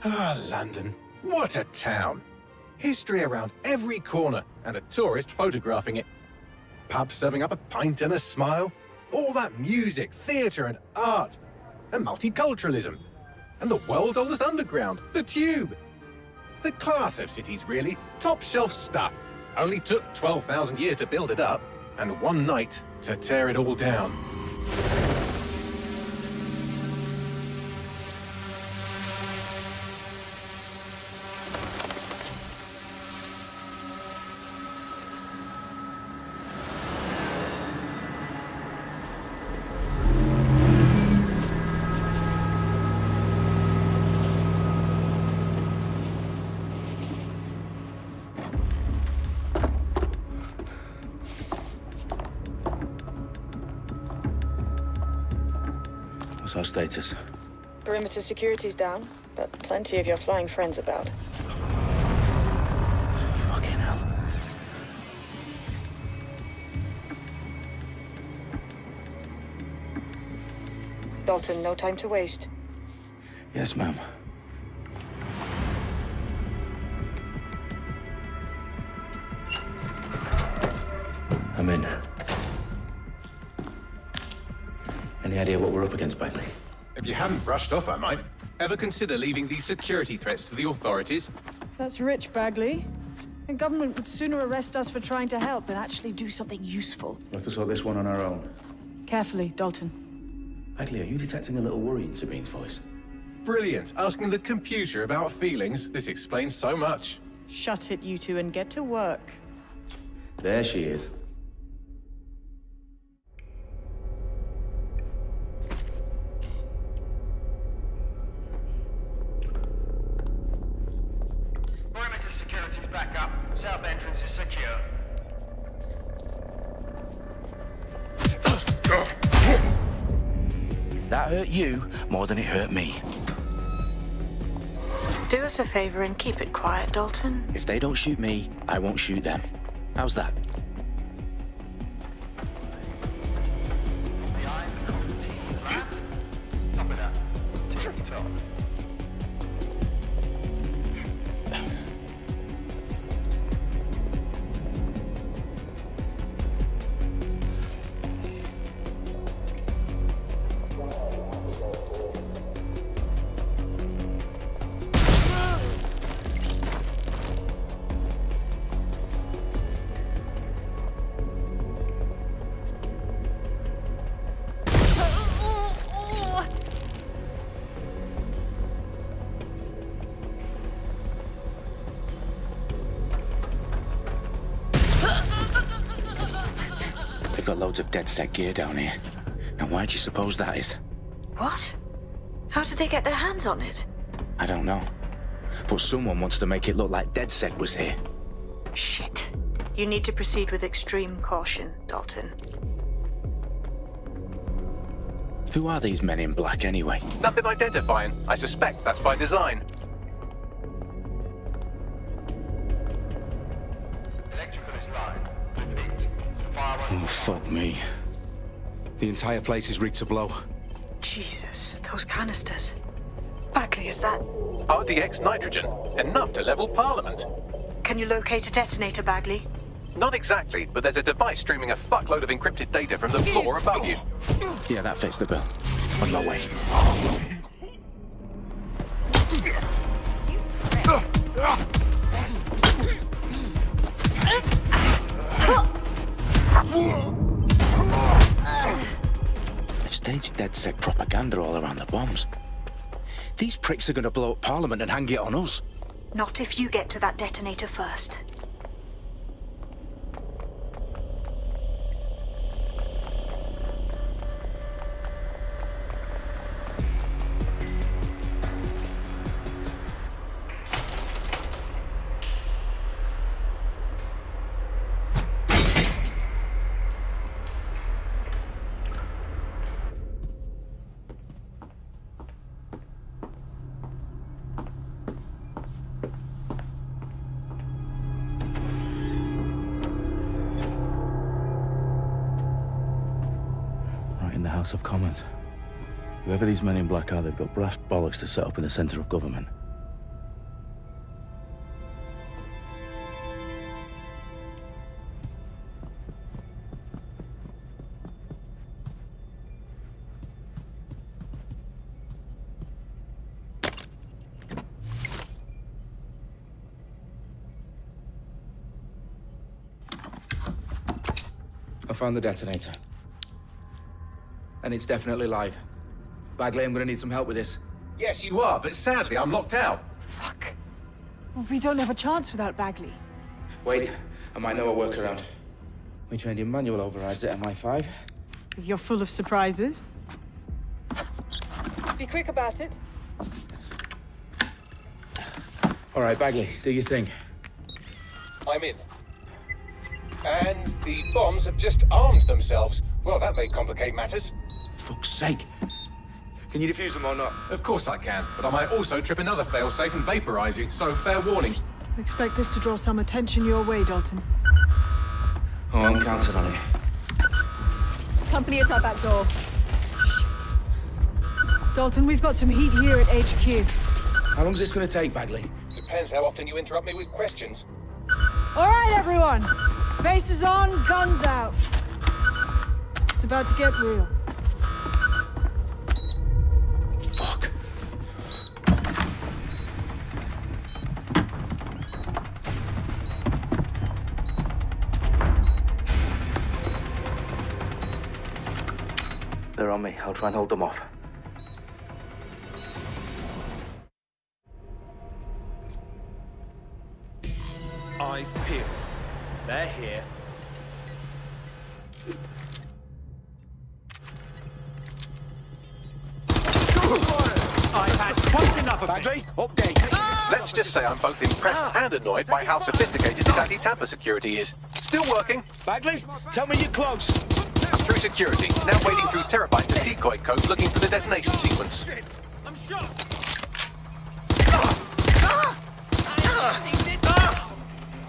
Ah, London. What a town. History around every corner, and a tourist photographing it. Pubs serving up a pint and a smile. All that music, theatre and art. And multiculturalism. And the world's oldest underground, the Tube. The class of cities, really. Top shelf stuff. Only took 12,000 years to build it up, and one night to tear it all down. What's our status? Perimeter security's down, but plenty of your flying friends about. Fucking hell. Dalton, no time to waste. Yes, ma'am. I'm in. Any idea what we're up against, Bailey? If you hadn't brushed off, I might. Ever consider leaving these security threats to the authorities? That's rich, Bagley. The government would sooner arrest us for trying to help than actually do something useful. We'll have to sort this one on our own. Carefully, Dalton. Bailey, are you detecting a little worry in Sabine's voice? Brilliant. Asking the computer about feelings. This explains so much. Shut it, you two, and get to work. There she is. Perimeter security's back up. South entrance is secure. That hurt you more than it hurt me. Do us a favor and keep it quiet, Dalton. If they don't shoot me, I won't shoot them. How's that? The eyes across the T's, lads. Top of that. Tick-tock. They've got loads of dead-set gear down here. And why do you suppose that is? What? How did they get their hands on it? I don't know. But someone wants to make it look like DedSec was here. Shit. You need to proceed with extreme caution, Dalton. Who are these men in black anyway? Nothing identifying. I suspect that's by design. Electrical is live. Repeat. Fire Oh, fuck me. The entire place is rigged to blow. Jesus, those canisters. Bagley, is that... RDX nitrogen. Enough to level Parliament. Can you locate a detonator, Bagley? Not exactly, but there's a device streaming a fuckload of encrypted data from the floor above you. Yeah, that fits the bill. On my way. They've staged DedSec propaganda all around the bombs. These pricks are going to blow up Parliament and hang it on us. Not if you get to that detonator first. Right in the House of Commons. Whoever these men in black are, they've got brass bollocks to set up in the centre of government. I found the detonator. And it's definitely live. Bagley, I'm gonna need some help with this. Yes, you are, but sadly, I'm locked out. Fuck. Well, we don't have a chance without Bagley. Wait, I might know a workaround. We trained in manual overrides at MI5. You're full of surprises. Be quick about it. All right, Bagley, do your thing. I'm in. And the bombs have just armed themselves. Well, that may complicate matters. Fuck's sake. Can you defuse them or not? Of course I can, but I might also trip another failsafe and vaporize you, so fair warning. Expect this to draw some attention your way, Dalton. Oh, I'm counting on it. Company at our back door. Dalton, we've got some heat here at HQ. How long's this gonna take, Bagley? Depends how often you interrupt me with questions. All right, everyone. Faces on, guns out. It's about to get real. Fuck. They're on me. I'll try and hold them off. Eyes peeled. They're here. I've had quite enough of Bagley, this. update. Let's just say I'm both impressed and annoyed by how sophisticated this anti-tamper security is. Still working. Bagley, tell me you're close. I'm through security, now wading through terabytes of decoy code looking for the detonation sequence. I'm shot.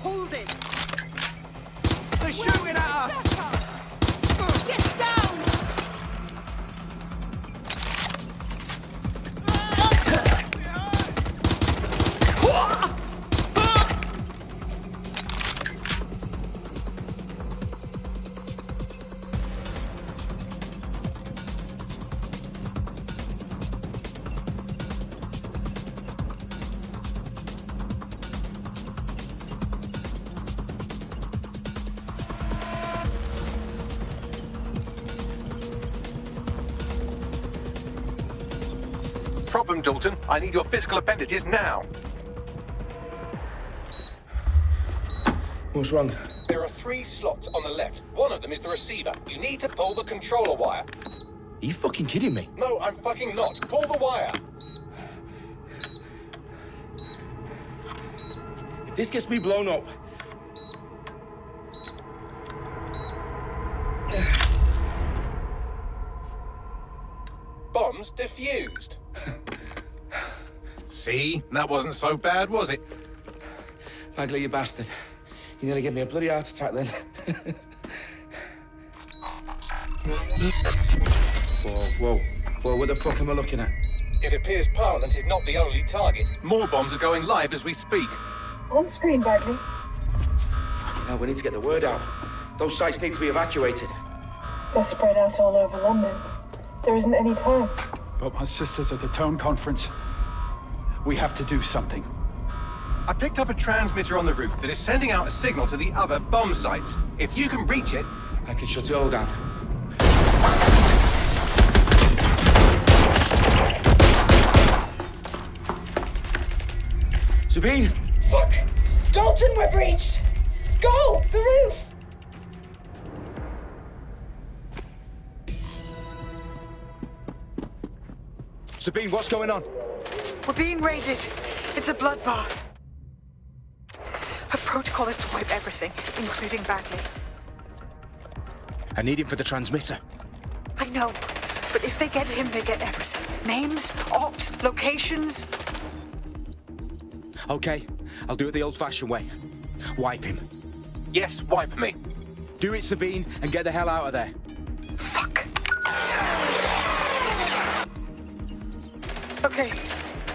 Hold it! They're shooting at us. Get down! Problem, Dalton. I need your physical appendages now. What's wrong? There are 3 slots on the left. One of them is the receiver. You need to pull the controller wire. Are you fucking kidding me? No, I'm fucking not. Pull the wire. If this gets me blown up... Bombs defused. See? That wasn't so bad, was it? Bagley, you bastard. You nearly gave me a bloody heart attack then. Whoa, what the fuck am I looking at? It appears Parliament is not the only target. More bombs are going live as we speak. On screen, Bagley. Now we need to get the word out. Those sites need to be evacuated. They're spread out all over London. There isn't any time. But my sister's at the town conference. We have to do something. I picked up a transmitter on the roof that is sending out a signal to the other bomb sites. If you can reach it... I can shut it all down. Sabine! Fuck! Dalton, we're breached! Go! The roof! Sabine, what's going on? We're being raided. It's a bloodbath. Her protocol is to wipe everything, including Bagley. I need him for the transmitter. I know, but if they get him, they get everything. Names, ops, locations. Okay, I'll do it the old-fashioned way. Wipe him. Yes, wipe me. Do it, Sabine, and get the hell out of there. Fuck. Okay,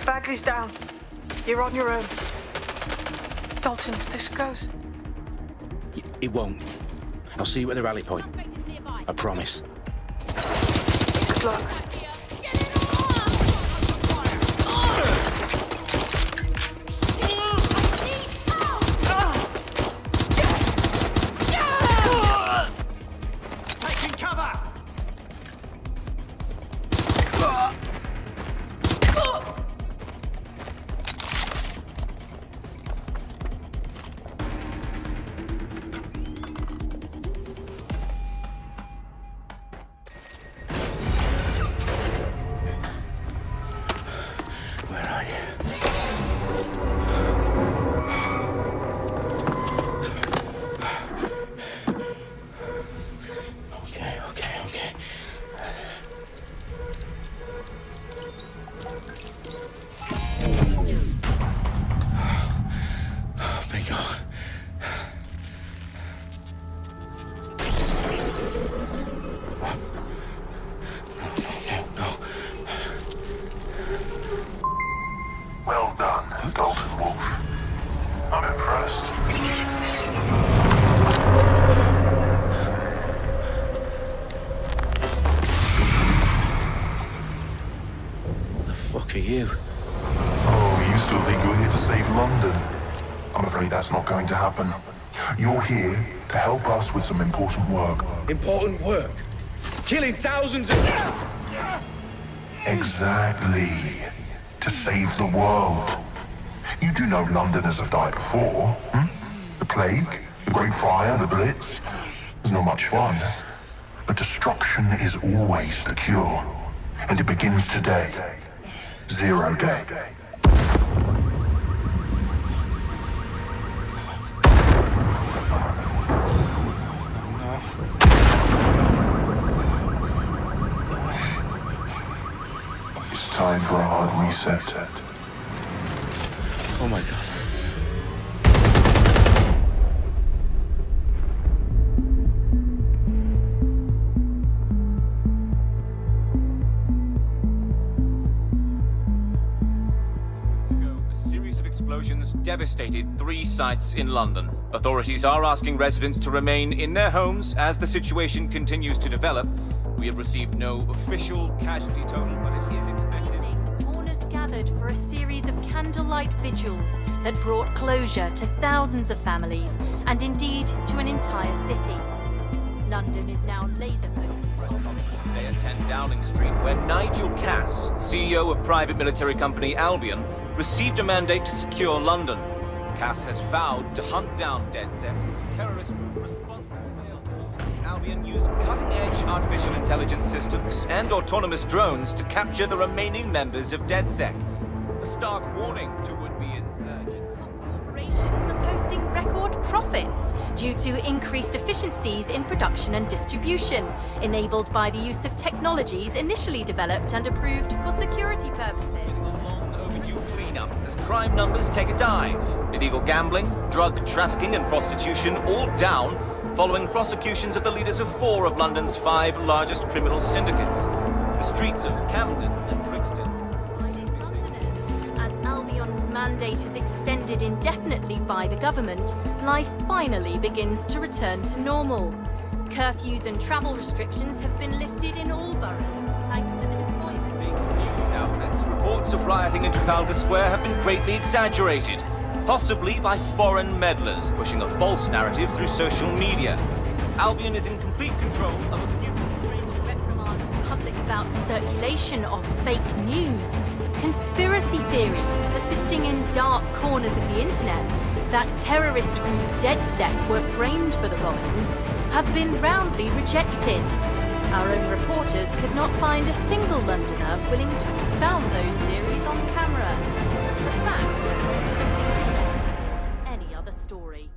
Bagley's down. You're on your own. Dalton, if this goes... It won't. I'll see you at the rally point. I promise. Good luck. fuck are you? Oh, you still think you're here to save London? I'm afraid that's not going to happen. You're here to help us with some important work. Important work? Killing thousands of... Exactly. To save the world. You do know Londoners have died before, hmm? The plague, the Great Fire, the Blitz. It's not much fun. But destruction is always the cure. And it begins today. 0 day. It's time for a hard reset. Oh my God. Explosions devastated 3 sites in London. Authorities are asking residents to remain in their homes as the situation continues to develop. We have received no official casualty total, but it is expected. Mourners gathered for a series of candlelight vigils that brought closure to thousands of families and indeed to an entire city. London is now laser-focused. Today at 10 Downing Street, where Nigel Cass, CEO of private military company Albion, received a mandate to secure London. Cass has vowed to hunt down DedSec. Terrorist responses failed. Albion used cutting-edge artificial intelligence systems and autonomous drones to capture the remaining members of DedSec. A stark warning to would-be insurgents. Corporations are posting record profits due to increased efficiencies in production and distribution, enabled by the use of technologies initially developed and approved for security purposes. Cleanup as crime numbers take a dive. Illegal gambling, drug trafficking and prostitution all down following prosecutions of the leaders of 4 of London's 5 largest criminal syndicates. The streets of Camden and Brixton. Londoners, as Albion's mandate is extended indefinitely by the government, life finally begins to return to normal. Curfews and travel restrictions have been lifted in all boroughs thanks to the deployment. News outlets, reports of rioting in Trafalgar Square have been greatly exaggerated, possibly by foreign meddlers pushing a false narrative through social media. Albion is in complete control of a few... To reprimand the public about the circulation of fake news, conspiracy theories persisting in dark corners of the internet that terrorist group DedSec were framed for the bombings have been roundly rejected. Our own reporters could not find a single Londoner willing to expound those theories on camera. The facts simply do not support any other story.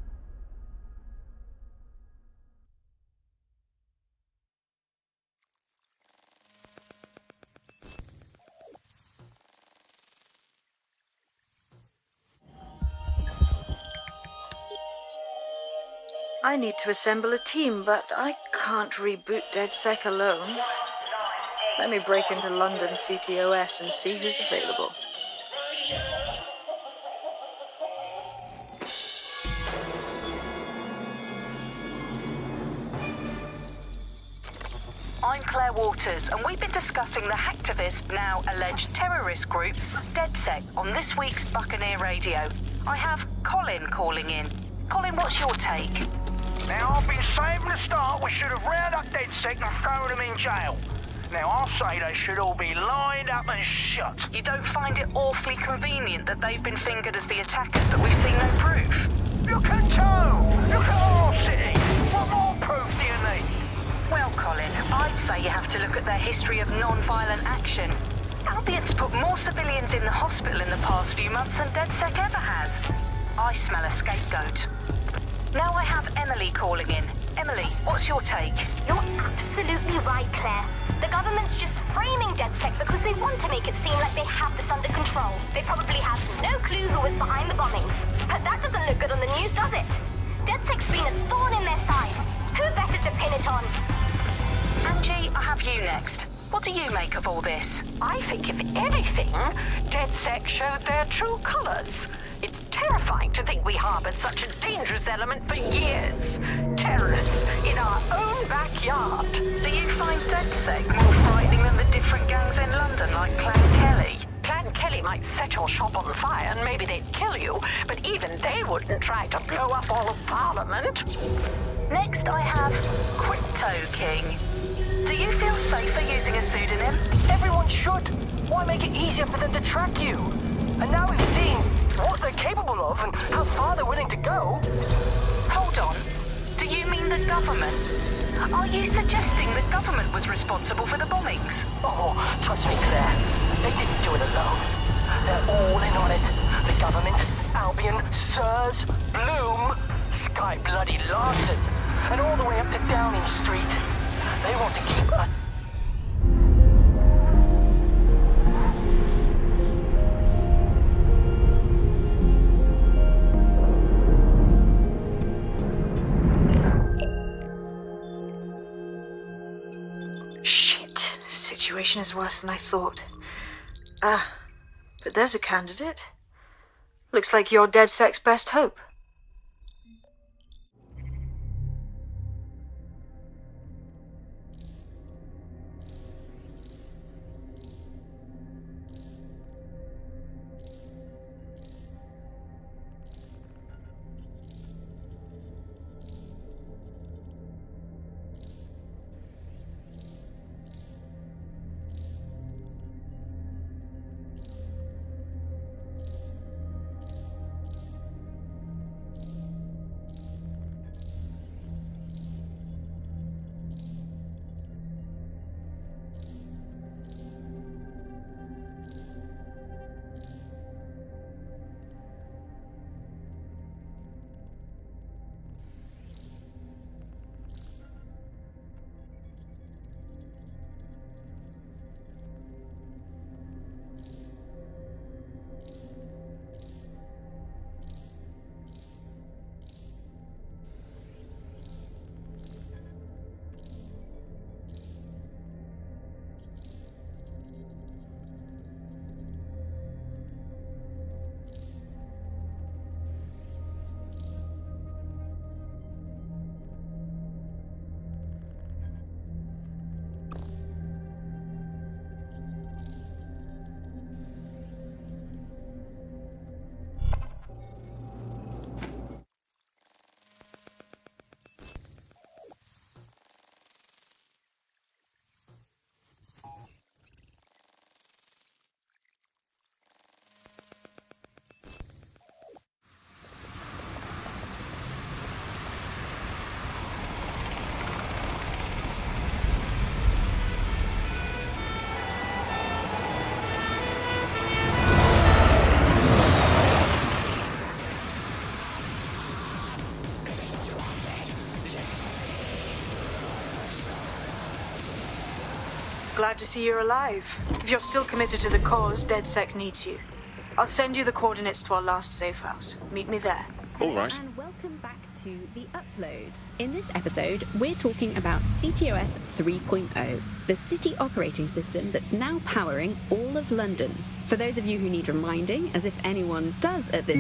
I need to assemble a team, but I can't reboot DedSec alone. Let me break into London CTOS and see who's available. I'm Claire Waters, and we've been discussing the hacktivist, now alleged terrorist group, DedSec, on this week's Buccaneer Radio. I have Colin calling in. Colin, what's your take? Now, I've been saying from the start we should have rounded up DedSec and thrown them in jail. Now, I'll say they should all be lined up and shot. You don't find it awfully convenient that they've been fingered as the attackers, but we've seen no proof? Look at Toe! Look at our city! What more proof do you need? Well, Colin, I'd say you have to look at their history of non-violent action. Albion's put more civilians in the hospital in the past few months than DedSec ever has. I smell a scapegoat. Now I have Emily calling in. Emily, what's your take? You're absolutely right, Claire. The government's just framing DedSec because they want to make it seem like they have this under control. They probably have no clue who was behind the bombings. But that doesn't look good on the news, does it? DedSec's been a thorn in their side. Who better to pin it on? Angie, I have you next. What do you make of all this? I think, if anything, DedSec showed their true colors. It's terrifying to think we harbored such a dangerous element for years. Terrorists in our own backyard. Do you find DedSec more frightening than the different gangs in London, like Clan Kelly? Clan Kelly might set your shop on fire and maybe they'd kill you, but even they wouldn't try to blow up all of Parliament. Next, I have Crypto King. Do you feel safer using a pseudonym? Everyone should. Why make it easier for them to track you? And now we've seen what they're capable of and how far they're willing to go. Hold on. Do you mean the government? Are you suggesting the government was responsible for the bombings? Oh, trust me, Claire. They didn't do it alone. They're all in on it. The government, Albion, Sirs, Bloom, Sky Bloody Larson, and all the way up to Downing Street. They want to keep us. Shit. Situation is worse than I thought. But there's a candidate. Looks like you're DedSec's best hope. Glad to see you're alive. If you're still committed to the cause, DedSec needs you. I'll send you the coordinates to our last safe house. Meet me there. All right. And welcome back to The Upload. In this episode, we're talking about CTOS 3.0, the city operating system that's now powering all of London. For those of you who need reminding, as if anyone does at this...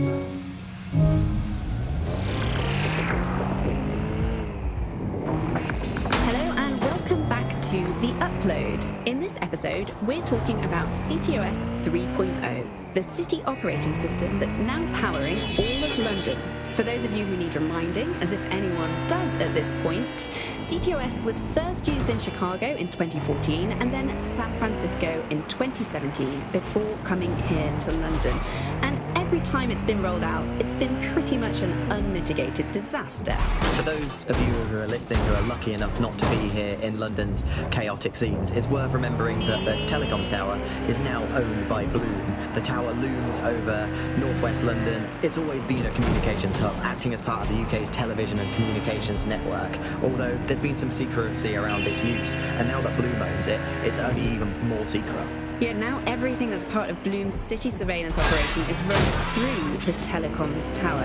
to The Upload. In this episode, we're talking about CTOS 3.0, the city operating system that's now powering all of London. For those of you who need reminding, as if anyone does at this point, CTOS was first used in Chicago in 2014 and then San Francisco in 2017 before coming here to London. And every time it's been rolled out, it's been pretty much an unmitigated disaster. For those of you who are listening who are lucky enough not to be here in London's chaotic scenes, it's worth remembering that the telecoms tower is now owned by Bloom. The tower looms over northwest London. It's always been a communications hub, acting as part of the UK's television and communications network, although there's been some secrecy around its use, and now that Bloom owns it, it's only even more secret. Yeah, now everything that's part of Bloom's city surveillance operation is run through the telecoms tower.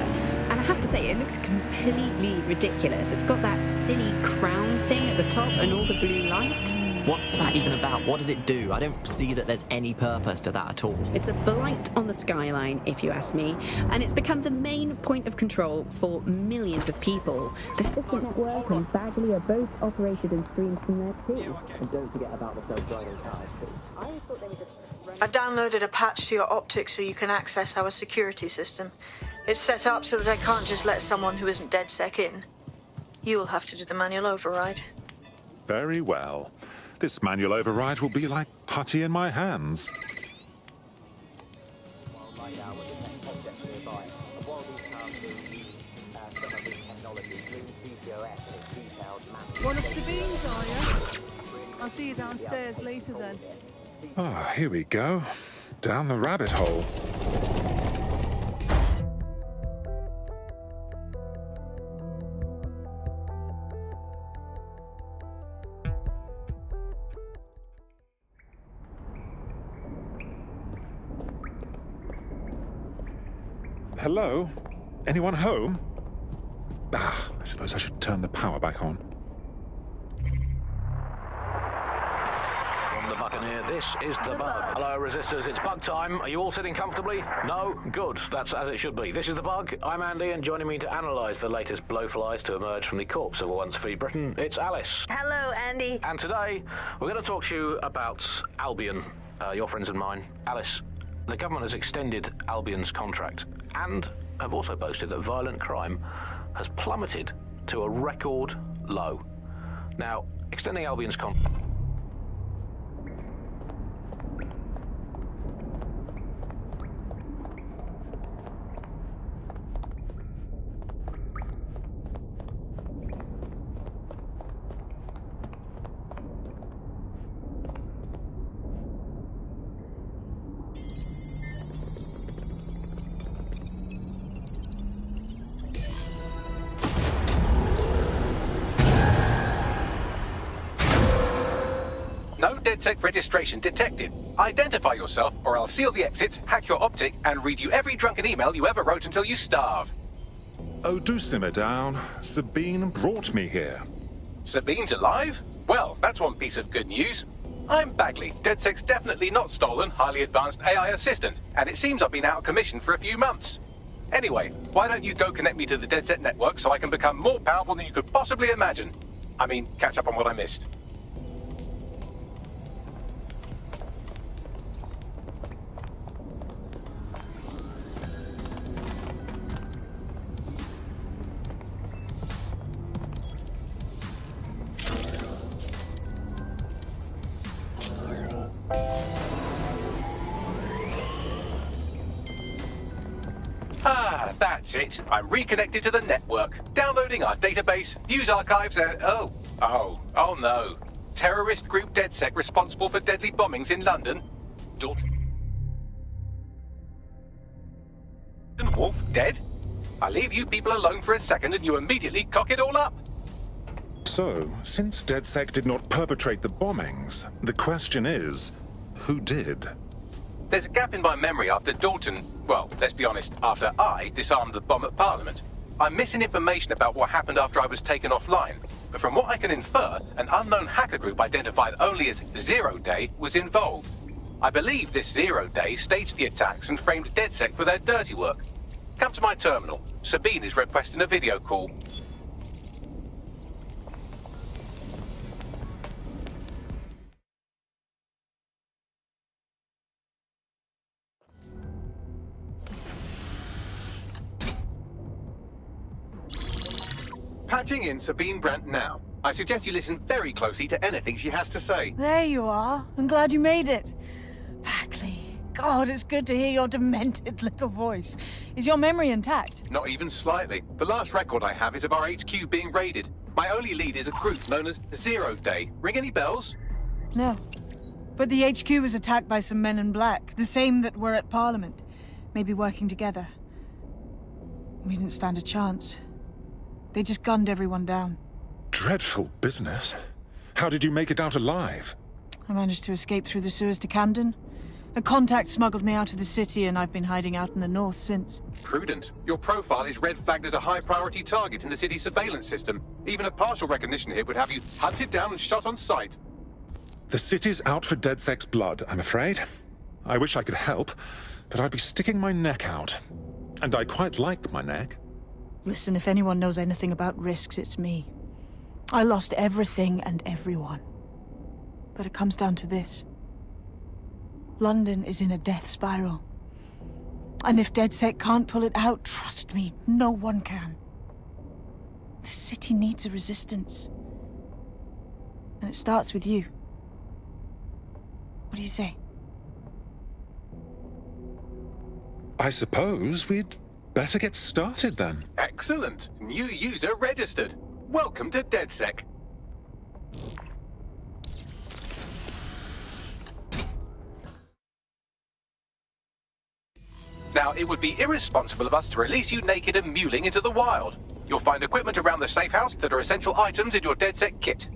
And I have to say, it looks completely ridiculous. It's got that silly crown thing at the top and all the blue light. What's that even about? What does it do? I don't see that there's any purpose to that at all. It's a blight on the skyline, if you ask me, and it's become the main point of control for millions of people. The city network and Bagley are both operated and streamed from there too. And don't forget about the self-driving cars too. I thought they were just I downloaded a patch to your optics so you can access our security system. It's set up so that I can't just let someone who isn't DedSec in. You'll have to do the manual override. Very well. This manual override will be like putty in my hands. One of Sabine's, are you? I'll see you downstairs later then. Ah, here we go. Down the rabbit hole. Hello? Anyone home? Ah, I suppose I should turn the power back on. From the Buccaneer, this is the Bug. Hello, Resistors, it's bug time. Are you all sitting comfortably? No? Good. That's as it should be. This is the Bug. I'm Andy, and joining me to analyse the latest blowflies to emerge from the corpse of a once free Britain, it's Alice. Hello, Andy. And today, we're going to talk to you about Albion, your friends and mine. Alice, the government has extended Albion's contract and have also boasted that violent crime has plummeted to a record low. Now, extending Albion's contract... DedSec registration detected. Identify yourself, or I'll seal the exits, hack your optic, and read you every drunken email you ever wrote until you starve. Oh, do simmer down. Sabine brought me here. Sabine's alive? Well, that's one piece of good news. I'm Bagley, DedSec's definitely not stolen, highly advanced AI assistant, and it seems I've been out of commission for a few months. Anyway, why don't you go connect me to the DedSec network so I can become more powerful than you could possibly imagine? I mean, catch up on what I missed. Ah, that's it. I'm reconnected to the network, downloading our database, news archives, and oh no. Terrorist group DedSec responsible for deadly bombings in London. Dalton Wolf dead? I leave you people alone for a second and you immediately cock it all up. So, since DedSec did not perpetrate the bombings, the question is, who did? There's a gap in my memory after Dalton, well, let's be honest, after I disarmed the bomb at Parliament. I'm missing information about what happened after I was taken offline, but from what I can infer, an unknown hacker group identified only as Zero Day was involved. I believe this Zero Day staged the attacks and framed DedSec for their dirty work. Come to my terminal. Sabine is requesting a video call. Patching in Sabine Brandt now. I suggest you listen very closely to anything she has to say. There you are. I'm glad you made it. Bagley, God, it's good to hear your demented little voice. Is your memory intact? Not even slightly. The last record I have is of our HQ being raided. My only lead is a group known as Zero Day. Ring any bells? No. But the HQ was attacked by some men in black, the same that were at Parliament. Maybe working together. We didn't stand a chance. They just gunned everyone down. Dreadful business. How did you make it out alive? I managed to escape through the sewers to Camden. A contact smuggled me out of the city, and I've been hiding out in the north since. Prudent. Your profile is red flagged as a high-priority target in the city's surveillance system. Even a partial recognition here would have you hunted down and shot on sight. The city's out for DedSec's blood, I'm afraid. I wish I could help, but I'd be sticking my neck out. And I quite like my neck. Listen, if anyone knows anything about risks, it's me. I lost everything and everyone. But it comes down to this. London is in a death spiral. And if DedSec can't pull it out, trust me, no one can. The city needs a resistance. And it starts with you. What do you say? I suppose we'd better get started then. Excellent. New user registered. Welcome to DedSec. Now, it would be irresponsible of us to release you naked and mewling into the wild. You'll find equipment around the safe house that are essential items in your DedSec kit.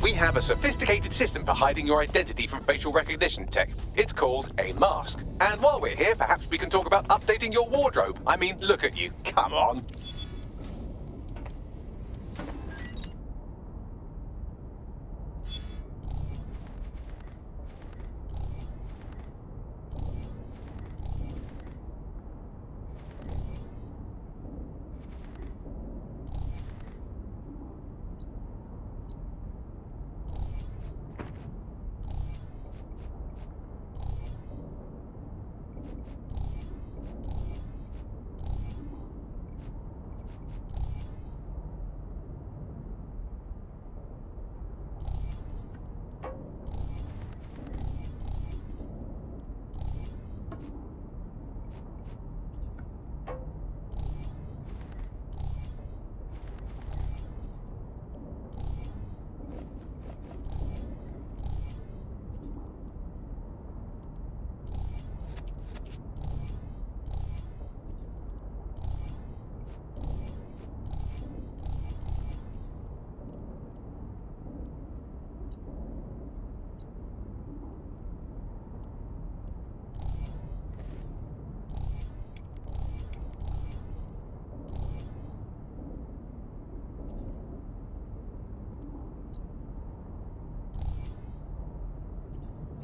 We have a sophisticated system for hiding your identity from facial recognition tech. It's called a mask. And while we're here, perhaps we can talk about updating your wardrobe. I mean, look at you. Come on.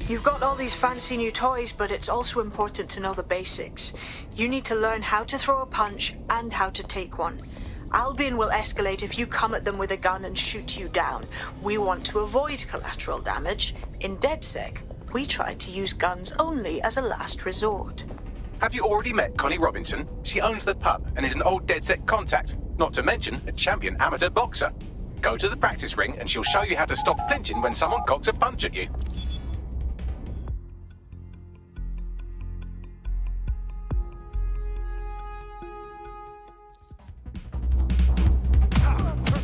You've got all these fancy new toys, but it's also important to know the basics. You need to learn how to throw a punch and how to take one. Albion will escalate if you come at them with a gun and shoot you down. We want to avoid collateral damage. In DedSec, we try to use guns only as a last resort. Have you already met Connie Robinson? She owns the pub and is an old DedSec contact, not to mention a champion amateur boxer. Go to the practice ring and she'll show you how to stop flinching when someone cocks a punch at you.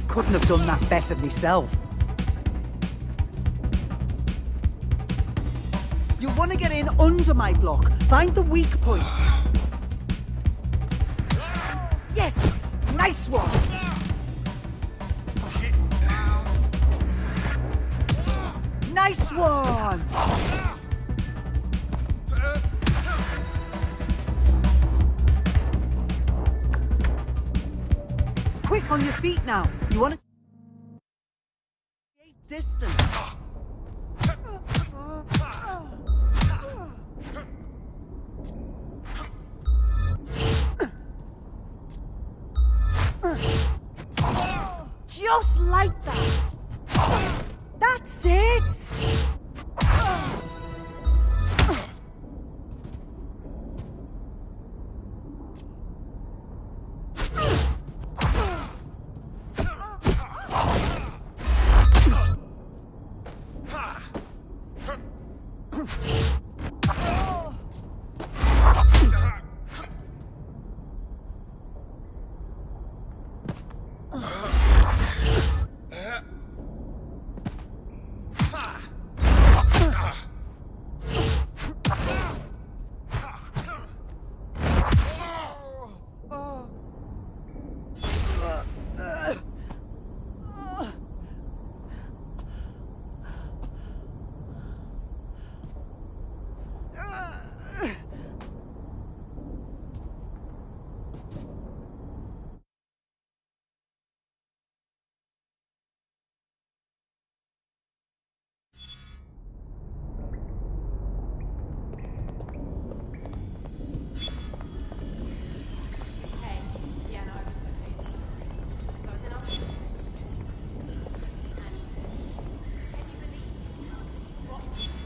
Couldn't have done that better myself. You want to get in under my block. Find the weak point. Yes! Nice one! Nice one! Quick on your feet now. You want to create distance. Just like that. That's it.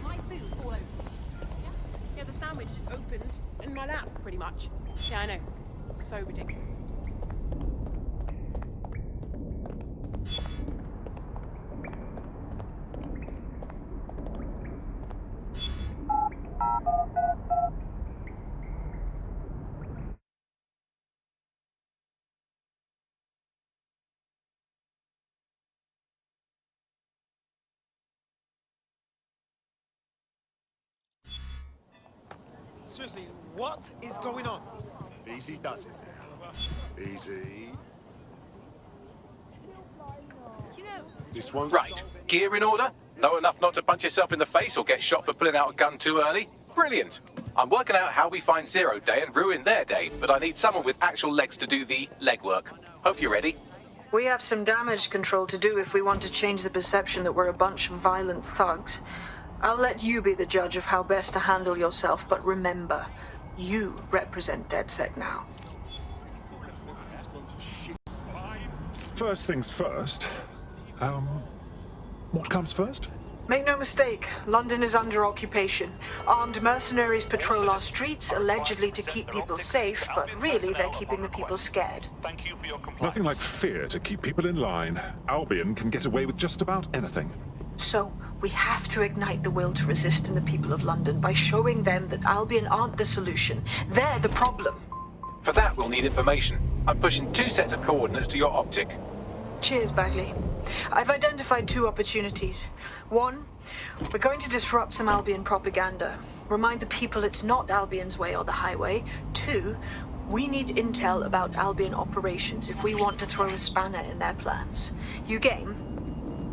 My food all over. Yeah, the sandwich just opened in my lap, pretty much. Yeah, I know. So ridiculous. Seriously, what is going on? Easy does it now. Easy. This won't Right. Gear in order? Know enough not to punch yourself in the face or get shot for pulling out a gun too early? Brilliant. I'm working out how we find Zero Day and ruin their day, but I need someone with actual legs to do the legwork. Hope you're ready. We have some damage control to do if we want to change the perception that we're a bunch of violent thugs. I'll let you be the judge of how best to handle yourself, but remember, you represent DedSec now. First things first. What comes first? Make no mistake, London is under occupation. Armed mercenaries patrol our streets, allegedly to keep people safe, but really they're keeping the people scared. Nothing like fear to keep people in line. Albion can get away with just about anything. So, we have to ignite the will to resist in the people of London by showing them that Albion aren't the solution. They're the problem. For that, we'll need information. I'm pushing 2 sets of coordinates to your optic. Cheers, Bagley. I've identified 2 opportunities. 1, we're going to disrupt some Albion propaganda. Remind the people it's not Albion's way or the highway. 2, we need intel about Albion operations if we want to throw a spanner in their plans. You game?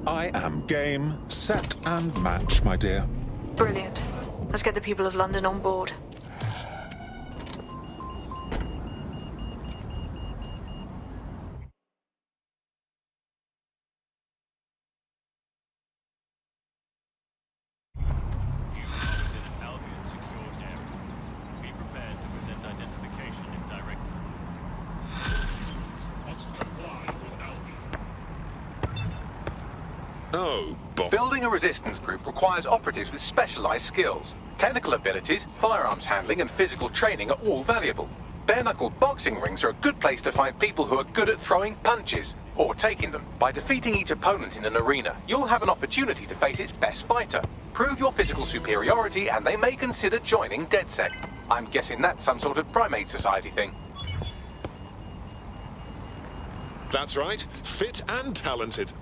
I am game, set and match, my dear. Brilliant. Let's get the people of London on board. Building a resistance group requires operatives with specialized skills. Technical abilities, firearms handling, and physical training are all valuable. Bare-knuckle boxing rings are a good place to find people who are good at throwing punches, or taking them. By defeating each opponent in an arena, you'll have an opportunity to face its best fighter. Prove your physical superiority, and they may consider joining DedSec. I'm guessing that's some sort of primate society thing. That's right. Fit and talented.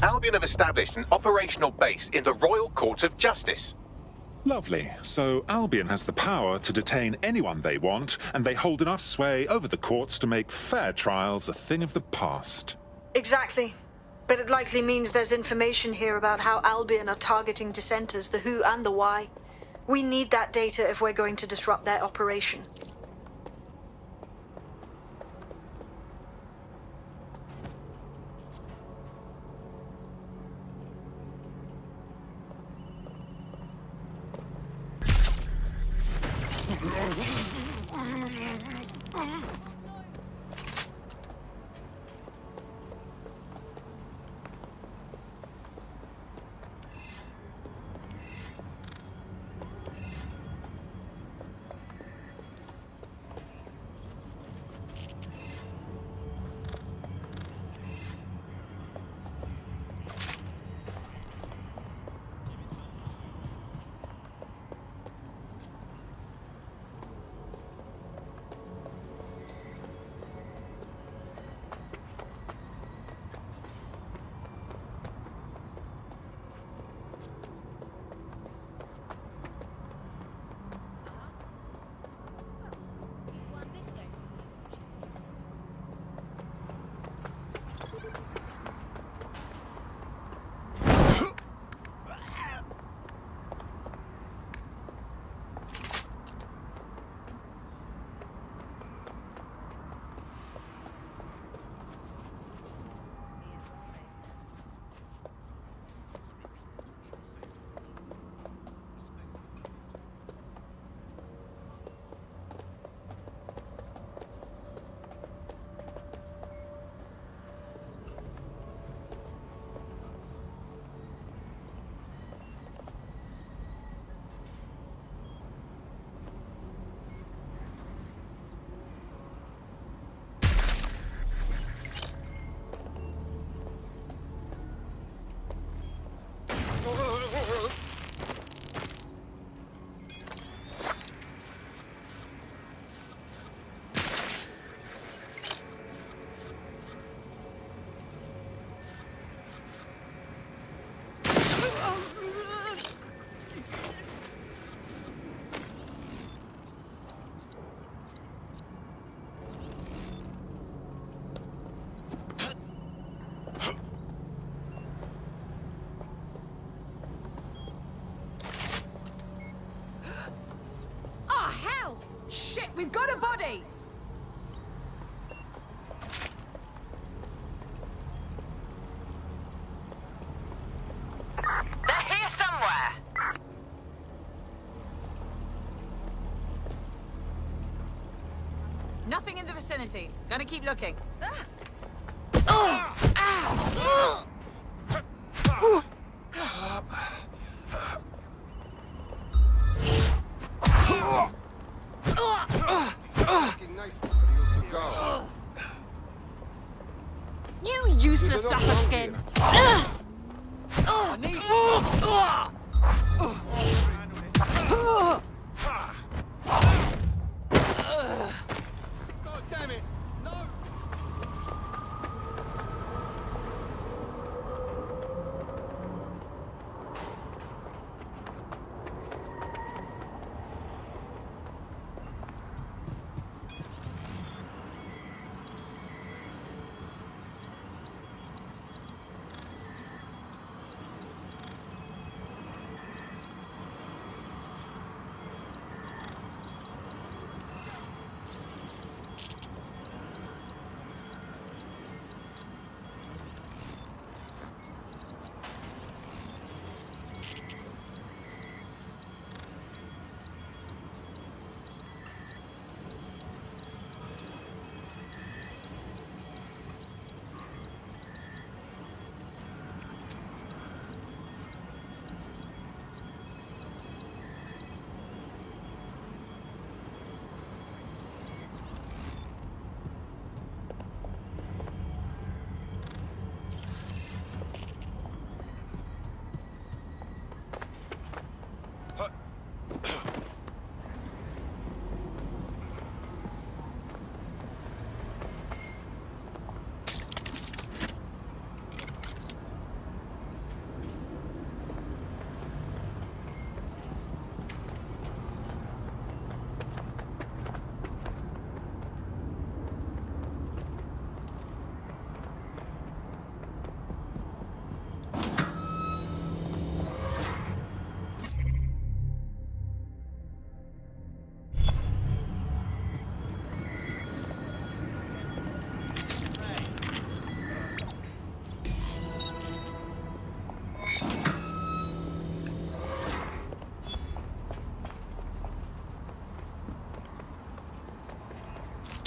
Albion have established an operational base in the Royal Court of Justice. Lovely. So Albion has the power to detain anyone they want, and they hold enough sway over the courts to make fair trials a thing of the past. Exactly. But it likely means there's information here about how Albion are targeting dissenters, the who and the why. We need that data if we're going to disrupt their operation. Shit, we've got a body! They're here somewhere! Nothing in the vicinity. Gonna keep looking. You useless flapper skin! God damn it! No!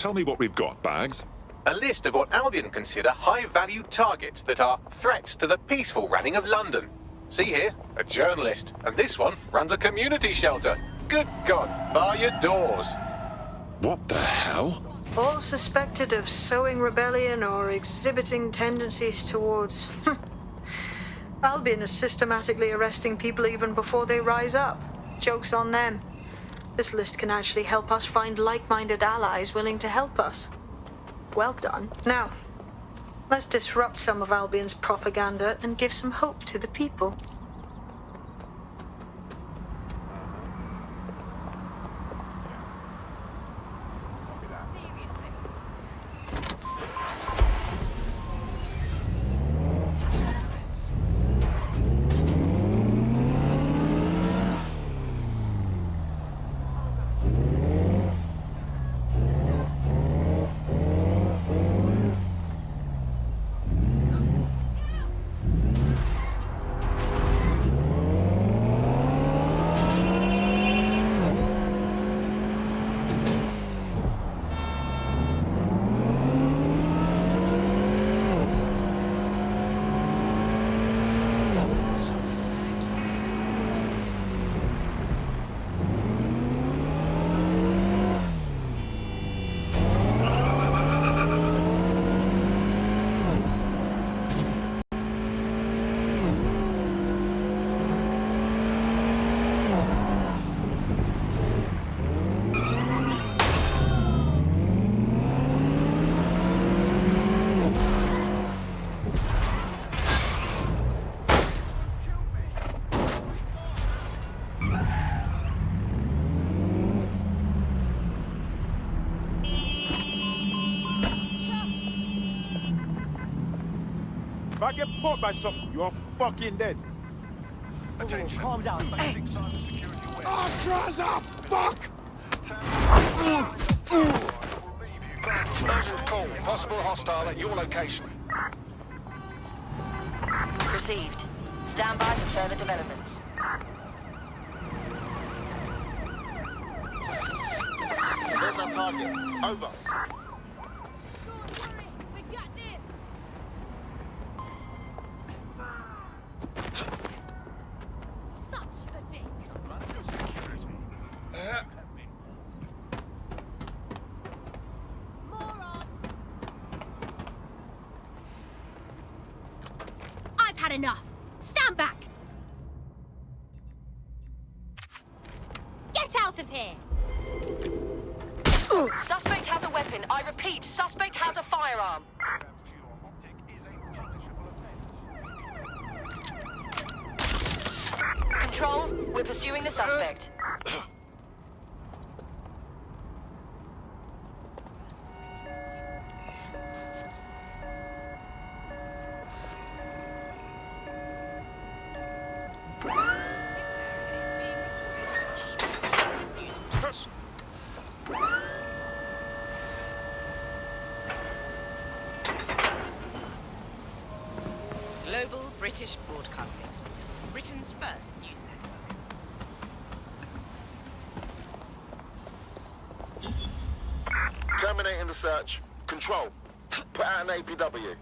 Tell me what we've got, Bags. A list of what Albion consider high-value targets that are threats to the peaceful running of London. See here, a journalist, and this one runs a community shelter. Good God, bar your doors. What the hell? All suspected of sowing rebellion or exhibiting tendencies towards... Albion is systematically arresting people even before they rise up. Joke's on them. This list can actually help us find like-minded allies willing to help us. Well done. Now, let's disrupt some of Albion's propaganda and give some hope to the people. If I get caught by something, you're fucking dead. Attention. Calm down. Basic cybersecurity awareness. Trans up! Fuck! Urgent call. Possible hostile at your location. Received. Stand by for further developments. There's our target. Over. I've had enough. Stand back. Get out of here. Suspect has a weapon. I repeat, suspect has a firearm. Control, we're pursuing the suspect. Global British Broadcasting, Britain's first news network. Terminating the search. Control. Put out an APW.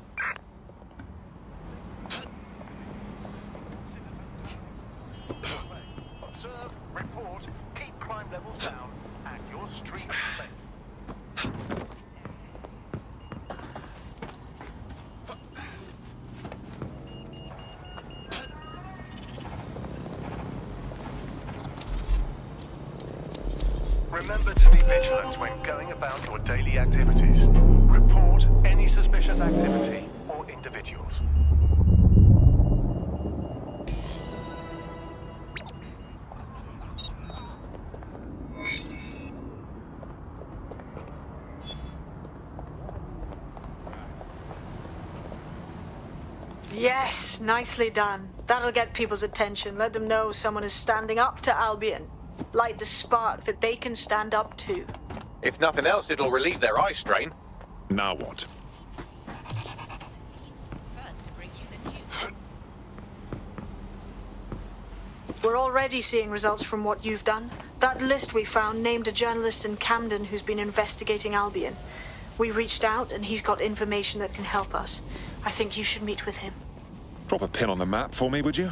Observe, report, keep crime levels down, and your street safe. Remember to be vigilant when going about your daily activities. Report any suspicious activity or individuals. Yes, nicely done. That'll get people's attention. Let them know someone is standing up to Albion. Light the spark that they can stand up to. If nothing else, it'll relieve their eye strain. Now what? We're already seeing results from what you've done. That list we found named a journalist in Camden who's been investigating Albion. We reached out and he's got information that can help us. I think you should meet with him. Drop a pin on the map for me, would you?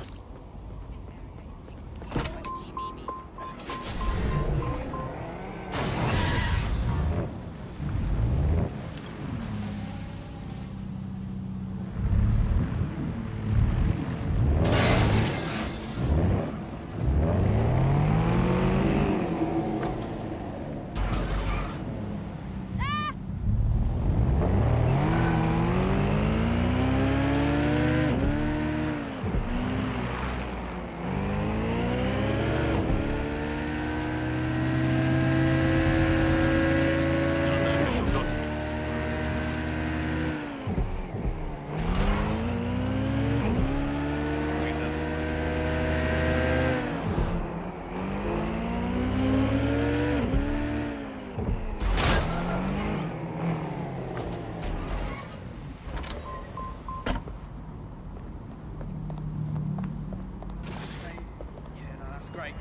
Great,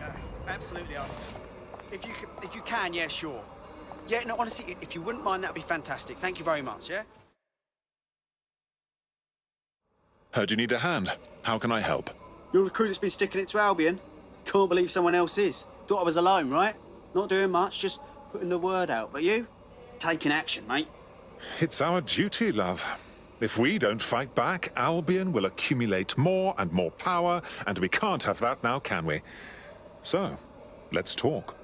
absolutely. If you can, yeah, sure. Yeah, no, honestly, if you wouldn't mind, that'd be fantastic. Thank you very much, yeah? Heard you need a hand. How can I help? You're the crew that's been sticking it to Albion. Can't believe someone else is. Thought I was alone, right? Not doing much, just putting the word out. But you? Taking action, mate. It's our duty, love. If we don't fight back, Albion will accumulate more and more power, and we can't have that now, can we? So, let's talk.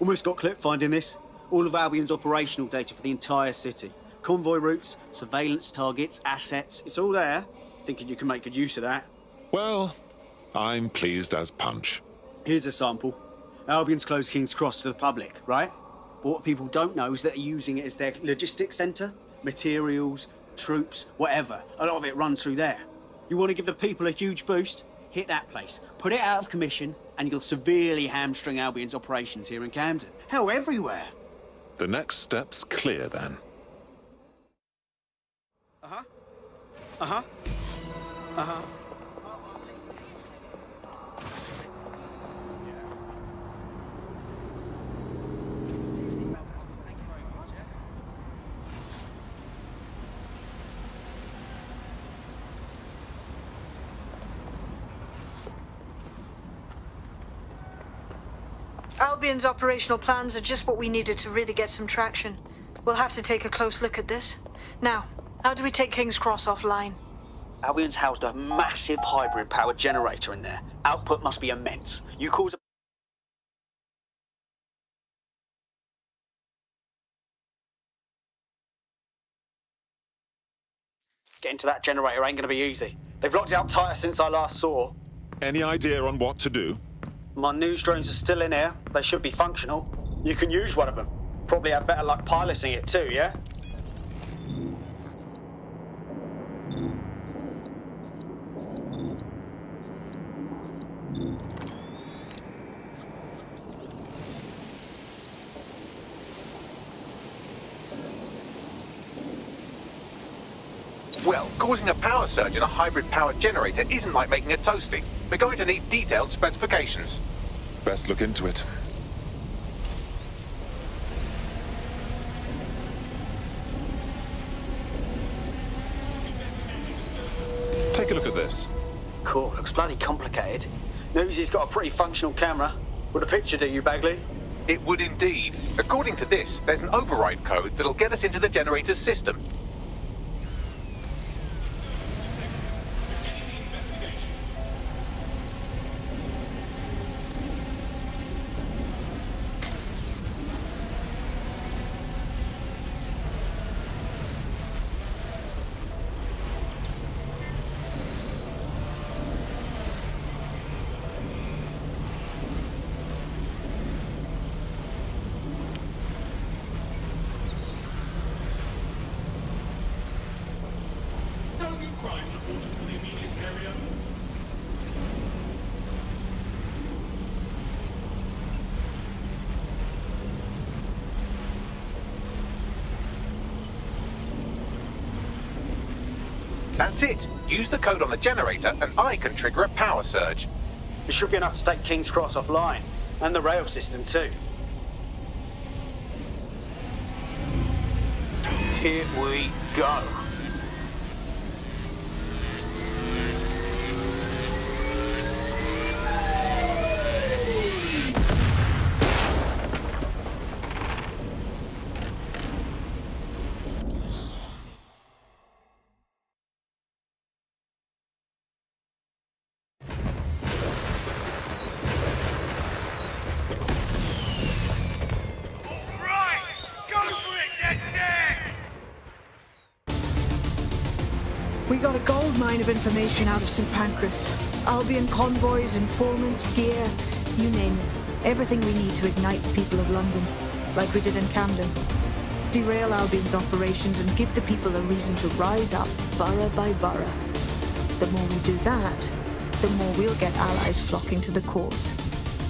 Almost got clipped finding this. All of Albion's operational data for the entire city. Convoy routes, surveillance targets, assets. It's all there. Thinking you can make good use of that. Well, I'm pleased as punch. Here's a sample. Albion's closed King's Cross to the public, right? But what people don't know is that they're using it as their logistics centre. Materials, troops, whatever. A lot of it runs through there. You want to give the people a huge boost? Hit that place. Put it out of commission, and you'll severely hamstring Albion's operations here in Camden. Hell, everywhere. The next step's clear, then. Uh-huh. Uh-huh. Uh-huh. Albion's operational plans are just what we needed to really get some traction. We'll have to take a close look at this. Now, how do we take King's Cross offline? Albion's housed a massive hybrid-powered generator in there. Output must be immense. You cause a... Getting to that generator ain't gonna be easy. They've locked it up tighter since I last saw. Any idea on what to do? My news drones are still in here. They should be functional. You can use one of them. Probably have better luck piloting it too, yeah? Well, causing a power surge in a hybrid-powered generator isn't like making a toasty. We're going to need detailed specifications. Best look into it. Take a look at this. Cool, looks bloody complicated. Newsy's got a pretty functional camera. Would a picture do you, Bagley? It would indeed. According to this, there's an override code that'll get us into the generator's system. That's it. Use the code on the generator and I can trigger a power surge. It should be enough to take King's Cross offline. And the rail system too. Here we go. We got a gold mine of information out of St. Pancras. Albion convoys, informants, gear, you name it. Everything we need to ignite the people of London, like we did in Camden. Derail Albion's operations and give the people a reason to rise up, borough by borough. The more we do that, the more we'll get allies flocking to the cause.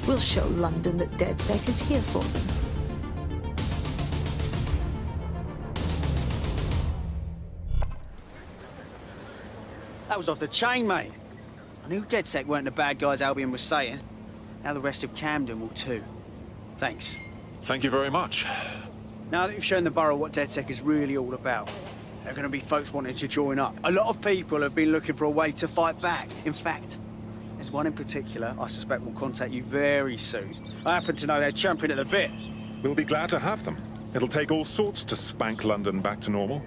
We'll show London that DedSec is here for them. That was off the chain, mate. I knew DedSec weren't the bad guys Albion was saying. Now the rest of Camden will too. Thanks. Thank you very much. Now that you've shown the borough what DedSec is really all about, there are going to be folks wanting to join up. A lot of people have been looking for a way to fight back. In fact, there's one in particular I suspect will contact you very soon. I happen to know they're champing at the bit. We'll be glad to have them. It'll take all sorts to spank London back to normal.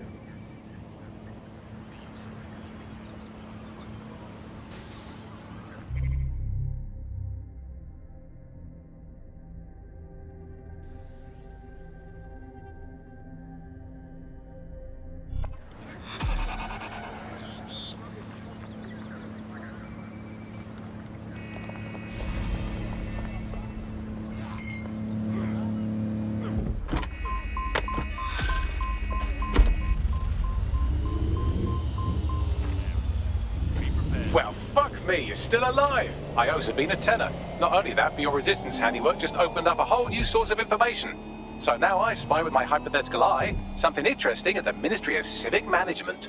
Well, fuck me, you're still alive. I owe Sabine a tenner. Not only that, but your resistance handiwork just opened up a whole new source of information. So now I spy with my hypothetical eye something interesting at the Ministry of Civic Management.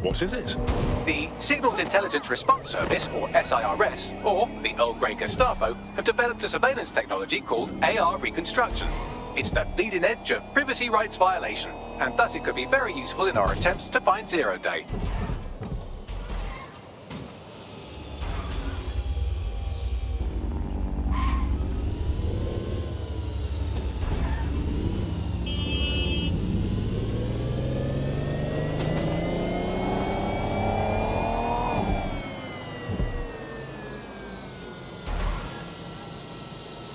What is it? The Signals Intelligence Response Service, or SIRS, or the Earl Grey Gestapo, have developed a surveillance technology called AR reconstruction. It's the leading edge of privacy rights violation, and thus it could be very useful in our attempts to find Zero Day.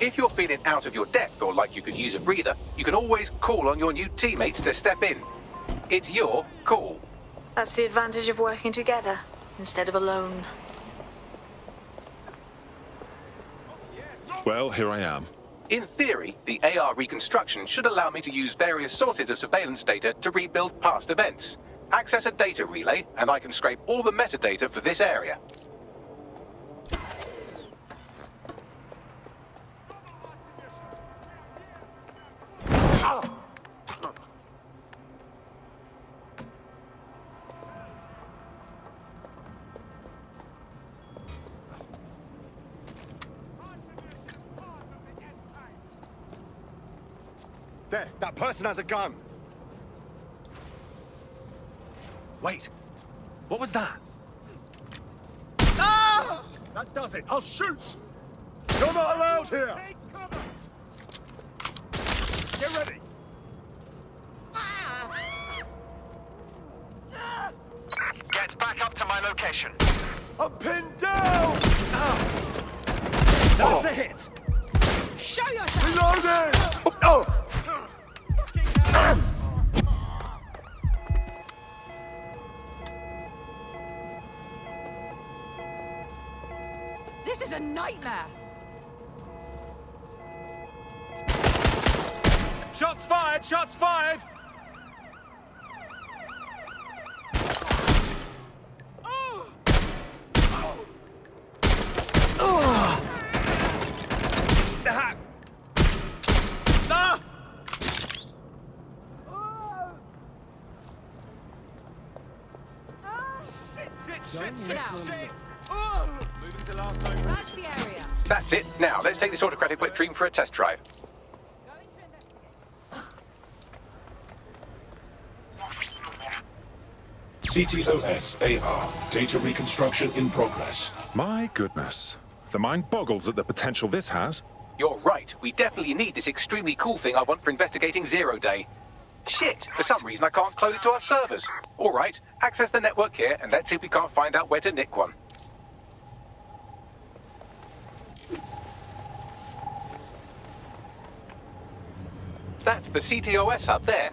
If you're feeling out of your depth or like you could use a breather, you can always call on your new teammates to step in. It's your call. That's the advantage of working together, instead of alone. Well, here I am. In theory, the AR reconstruction should allow me to use various sources of surveillance data to rebuild past events. Access a data relay, and I can scrape all the metadata for this area. There, that person has a gun. Wait, what was that? Ah! That does it. I'll shoot. You're not allowed here. Get ready. Get back up to my location. I'm pinned down. That's a hit. Show yourself. Reloading. Oh. This is a nightmare. Shots fired! Shots fired! Oh. Ah! Ah! Get out. Moving to last zone. Search the area. That's it. Now, let's take this autocratic wet dream for a test drive. CTOS AR. Data reconstruction in progress. My goodness. The mind boggles at the potential this has. You're right. We definitely need this extremely cool thing I want for investigating Zero Day. Shit! For some reason I can't clone it to our servers. All right, access the network here, and let's see if we can't find out where to nick one. That's the CTOS up there.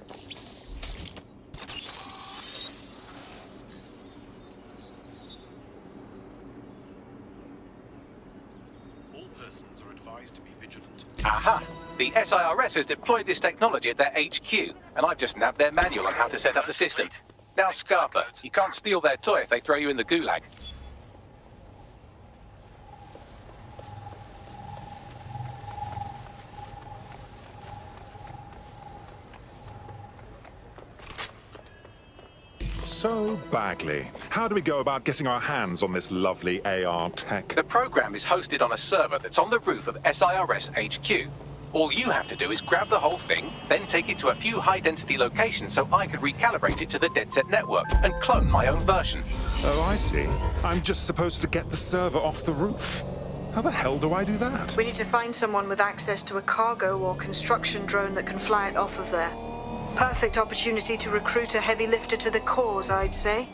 All persons are advised to be vigilant. Aha! The SIRS has deployed this technology at their HQ, and I've just nabbed their manual on how to set up the system. Now, Scarpa, you can't steal their toy if they throw you in the gulag. So, Bagley, how do we go about getting our hands on this lovely AR tech? The program is hosted on a server that's on the roof of SIRS HQ. All you have to do is grab the whole thing, then take it to a few high-density locations so I could recalibrate it to the DedSec network and clone my own version. Oh, I see. I'm just supposed to get the server off the roof. How the hell do I do that? We need to find someone with access to a cargo or construction drone that can fly it off of there. Perfect opportunity to recruit a heavy lifter to the cause, I'd say.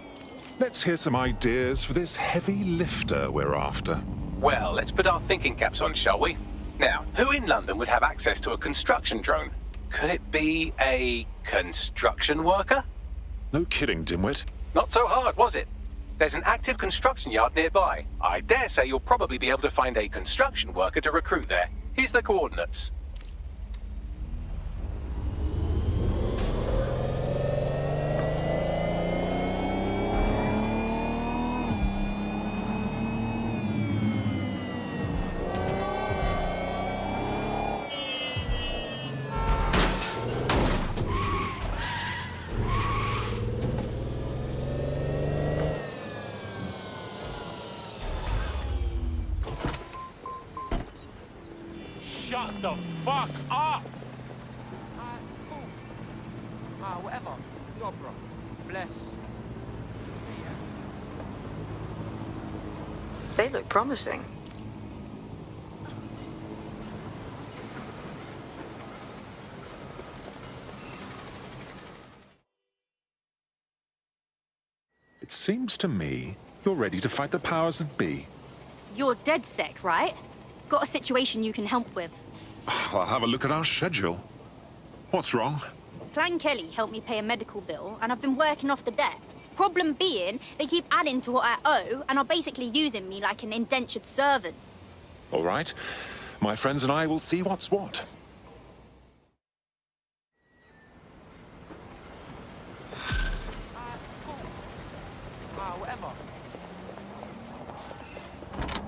Let's hear some ideas for this heavy lifter we're after. Well, let's put our thinking caps on, shall we? Now, who in London would have access to a construction drone? Could it be a construction worker? No kidding, dimwit. Not so hard, was it? There's an active construction yard nearby. I dare say you'll probably be able to find a construction worker to recruit there. Here's the coordinates. Shut the fuck up! Whatever. Your bro. Bless. They look promising. It seems to me you're ready to fight the powers that be. You're DedSec, right? Got a situation you can help with. I'll have a look at our schedule. What's wrong? Clan Kelly helped me pay a medical bill, and I've been working off the debt. Problem being, they keep adding to what I owe, and are basically using me like an indentured servant. All right. My friends and I will see what's what. Whatever.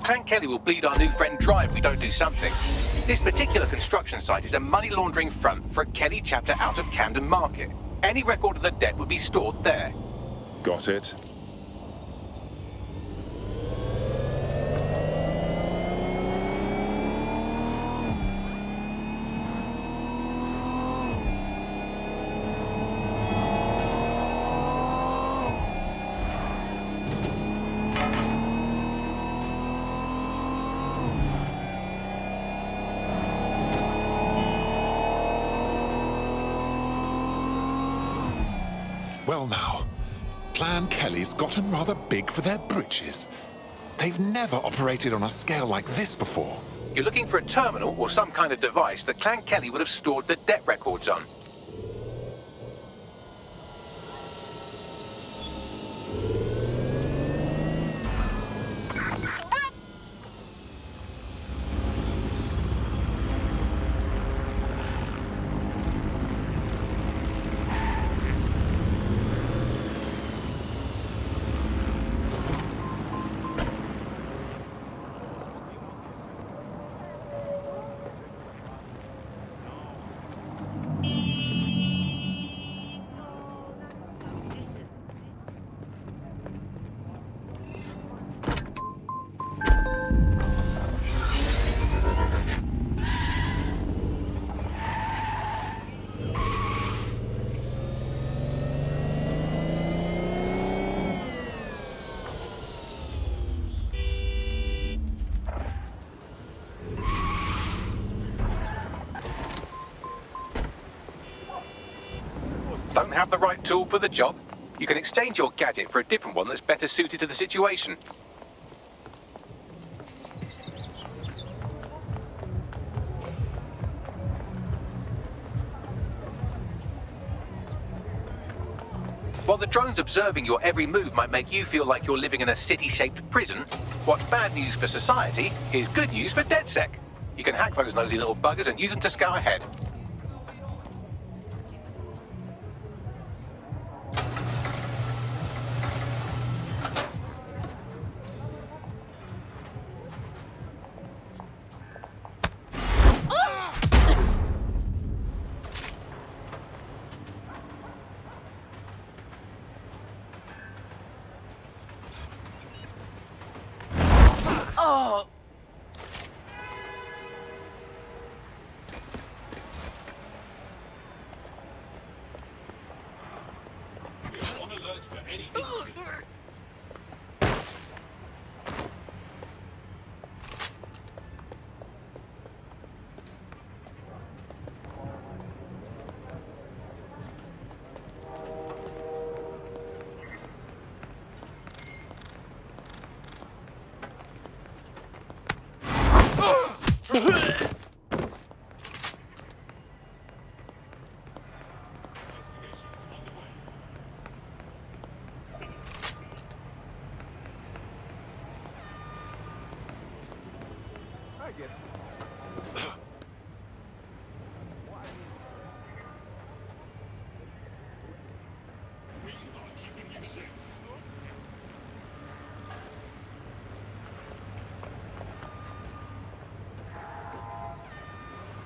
Clan Kelly will bleed our new friend dry if we don't do something. This particular construction site is a money laundering front for a Kelly chapter out of Camden Market. Any record of the debt would be stored there. Got it. Well now, Clan Kelly's gotten rather big for their britches. They've never operated on a scale like this before. You're looking for a terminal or some kind of device that Clan Kelly would have stored the debt records on. have the right tool for the job, you can exchange your gadget for a different one that's better suited to the situation. While the drones observing your every move might make you feel like you're living in a city-shaped prison, what's bad news for society is good news for DedSec. You can hack those nosy little buggers and use them to scout ahead. Oh! On alert for any incident.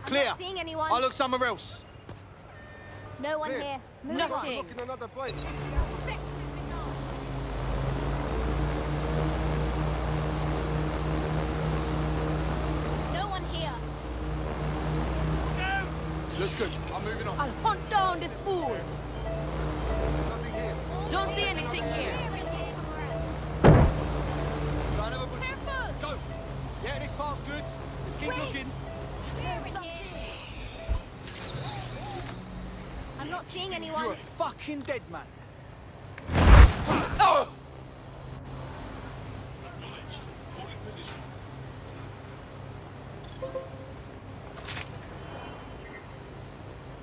Clear. Not seeing anyone. I'll look somewhere else. No one here. Nothing. No one here. Looks good. I'm moving on. I'll hunt down this fool. Don't see anything here. Careful. Go. Yeah, this part's good. Just keep looking. I'm not seeing anyone. You're a fucking dead man. Oh!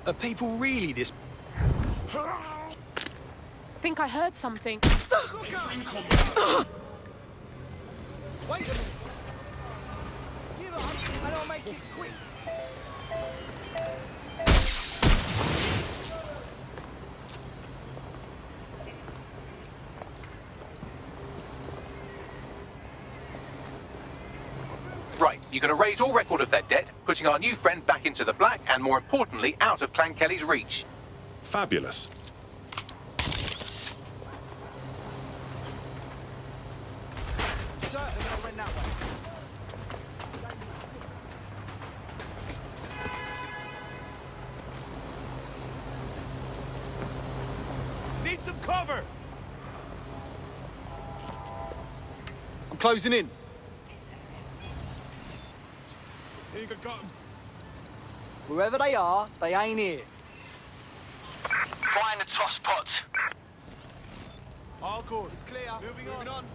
Are people really this? Think I heard something. Wait a minute. Give up and I'll make it quick. Right, you can erase all record of their debt, putting our new friend back into the black and, more importantly, out of Clan Kelly's reach. Fabulous. Need some cover! I'm closing in. Think I got him. Wherever they are, they ain't here. Find the toss pots. All good. It's clear. Moving on.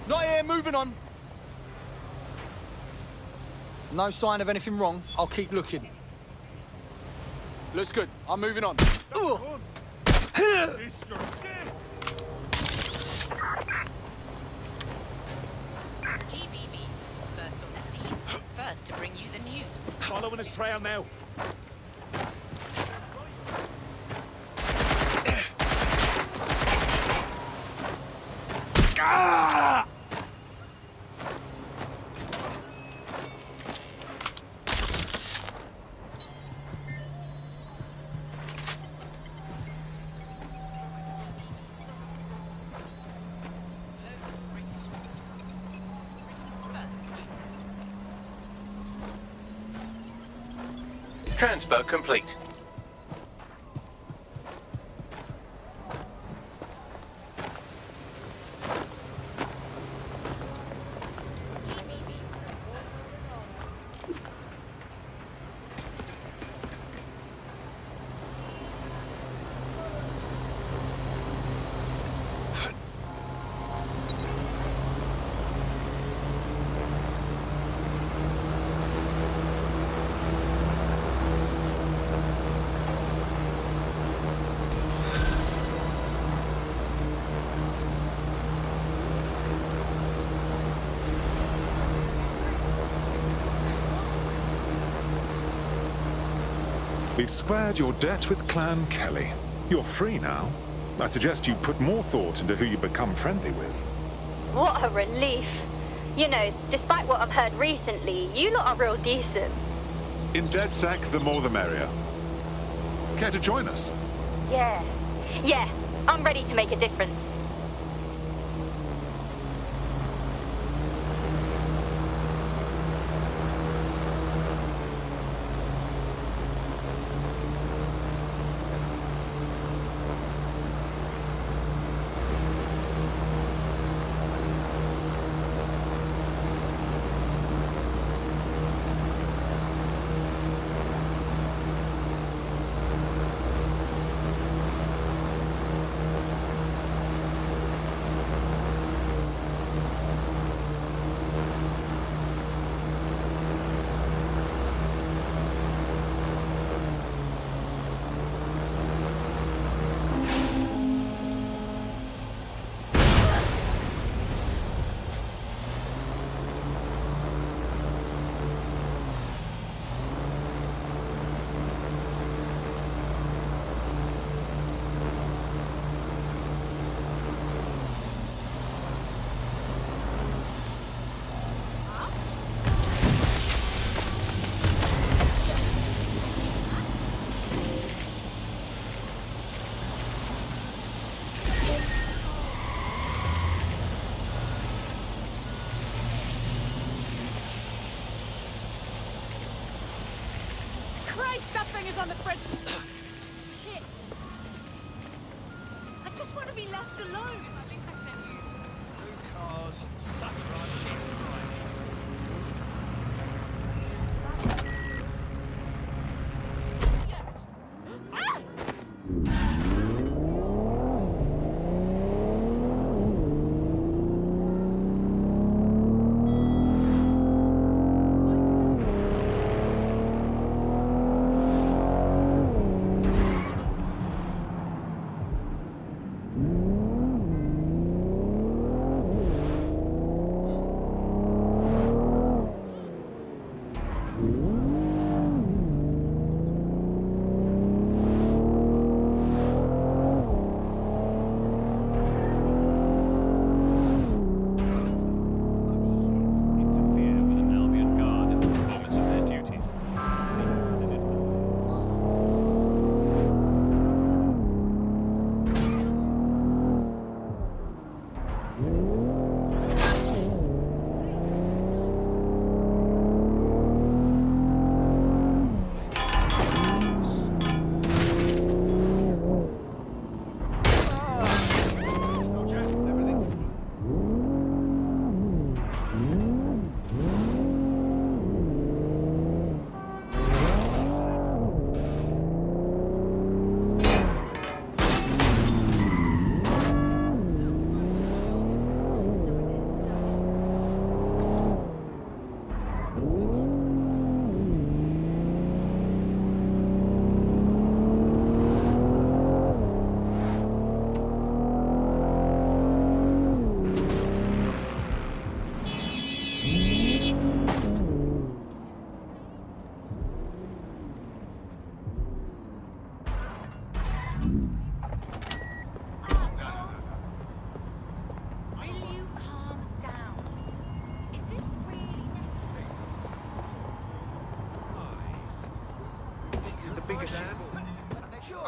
Not here, moving on. No sign of anything wrong. I'll keep looking. Looks good. I'm moving on. GBB, first on the scene, first to bring you the news. Following his trail now. Ah! Transfer complete. We've squared your debt with Clan Kelly. You're free now. I suggest you put more thought into who you become friendly with. What a relief. You know, despite what I've heard recently, you lot are real decent. In DedSec, the more the merrier. Care to join us? Yeah. Yeah, I'm ready to make a difference. Christ, that thing is on the fridge. Shit. I just want to be left alone. I think I sent you. Blue cars, samurai shit.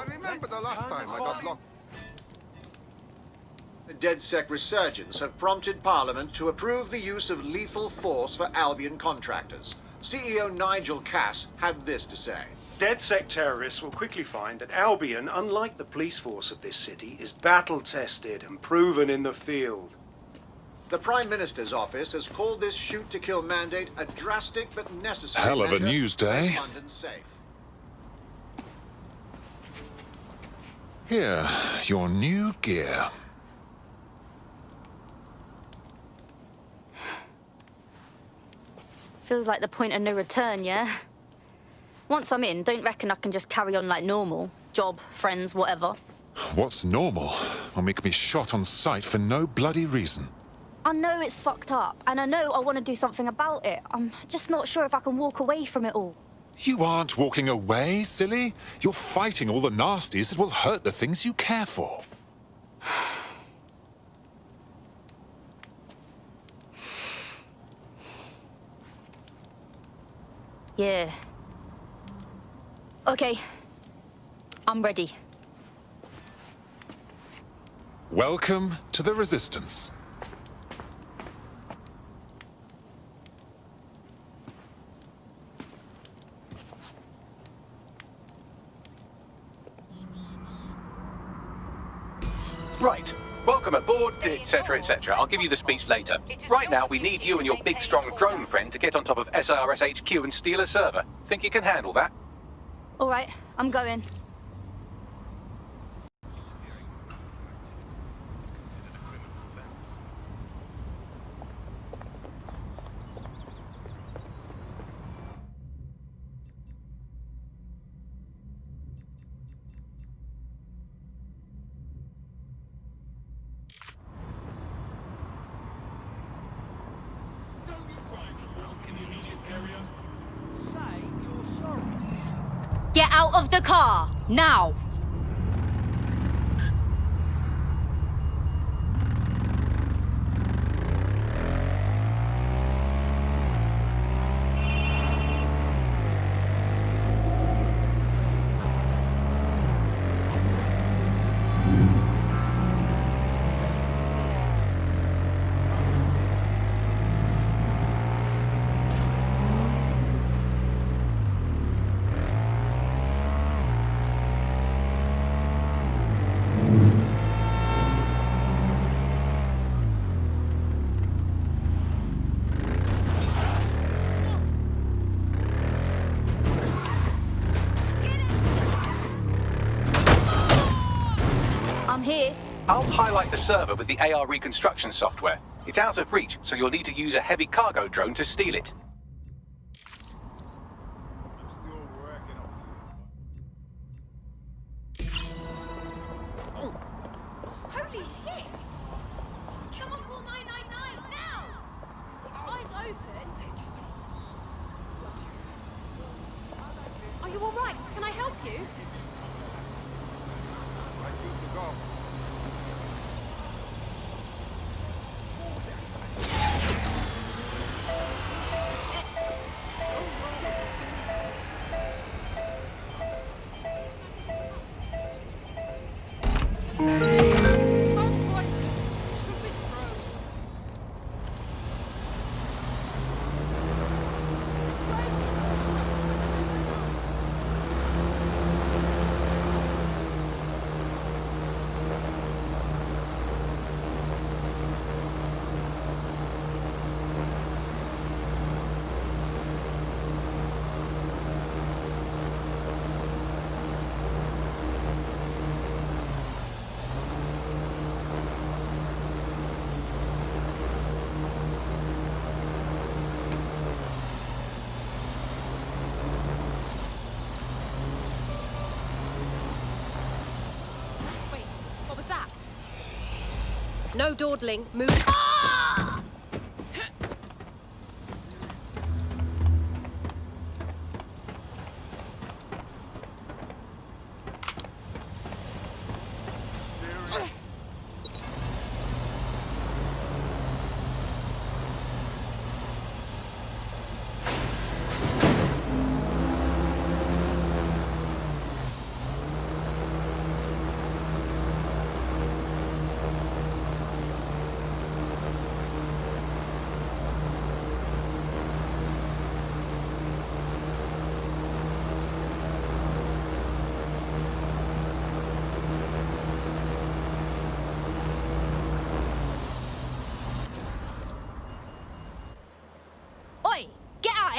I remember the last time I got locked. The DedSec resurgence have prompted Parliament to approve the use of lethal force for Albion contractors. CEO Nigel Cass had this to say. DedSec terrorists will quickly find that Albion, unlike the police force of this city, is battle-tested and proven in the field. The Prime Minister's office has called this shoot-to-kill mandate a drastic but necessary Hell of a measure news to day. keep London safe. Here, your new gear. Feels like the point of no return, yeah? Once I'm in, don't reckon I can just carry on like normal. Job, friends, whatever. What's normal when we can be shot on sight for no bloody reason? I know it's fucked up, and I know I want to do something about it. I'm just not sure if I can walk away from it all. You aren't walking away, silly. You're fighting all the nasties that will hurt the things you care for. Yeah. Okay. I'm ready. Welcome to the Resistance. Right. Welcome aboard, etc., etc. I'll give you the speech later. Right now, we need you and your big, strong drone friend to get on top of SRS HQ and steal a server. Think you can handle that? All right, I'm going. Get out of the car, now! I'm here. I'll highlight the server with the AR reconstruction software. It's out of reach, so you'll need to use a heavy cargo drone to steal it. Holy shit! Someone call 999 now! Eyes open. Are you all right? Can I help you? No dawdling. Move. Ah!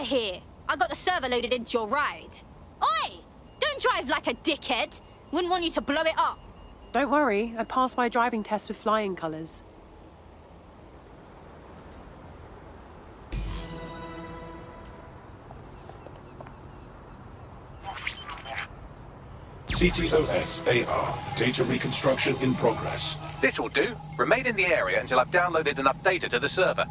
Here, I got the server loaded into your ride. Oi! Don't drive like a dickhead. Wouldn't want you to blow it up. Don't worry, I passed my driving test with flying colours. CTOS-AR. Data reconstruction in progress. This will do. Remain in the area until I've downloaded enough data to the server.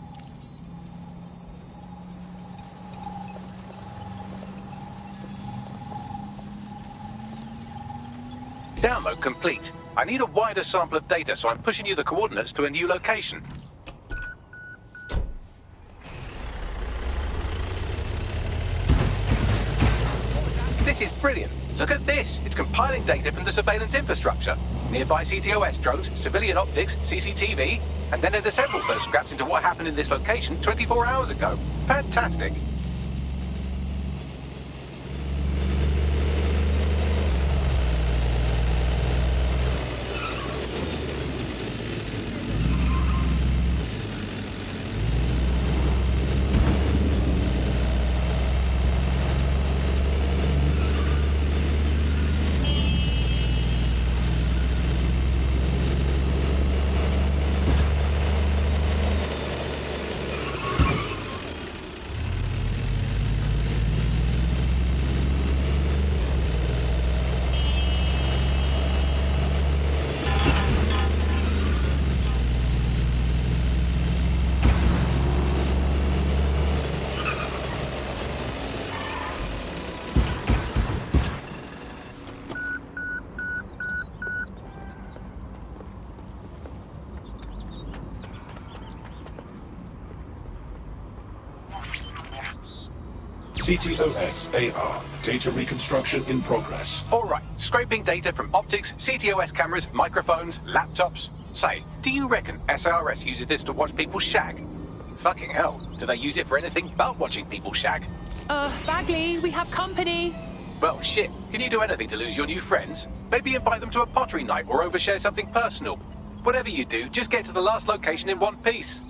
Download complete. I need a wider sample of data, so I'm pushing you the coordinates to a new location. This is brilliant. Look at this. It's compiling data from the surveillance infrastructure. Nearby CTOS drones, civilian optics, CCTV, and then it assembles those scraps into what happened in this location 24 hours ago. Fantastic. CTOS AR. Data reconstruction in progress. All right, scraping data from optics, CTOS cameras, microphones, laptops. Say, do you reckon SRS uses this to watch people shag? Fucking hell, do they use it for anything but watching people shag? Bagley, we have company. Well, shit, can you do anything to lose your new friends? Maybe invite them to a pottery night or overshare something personal. Whatever you do, just get to the last location in one piece.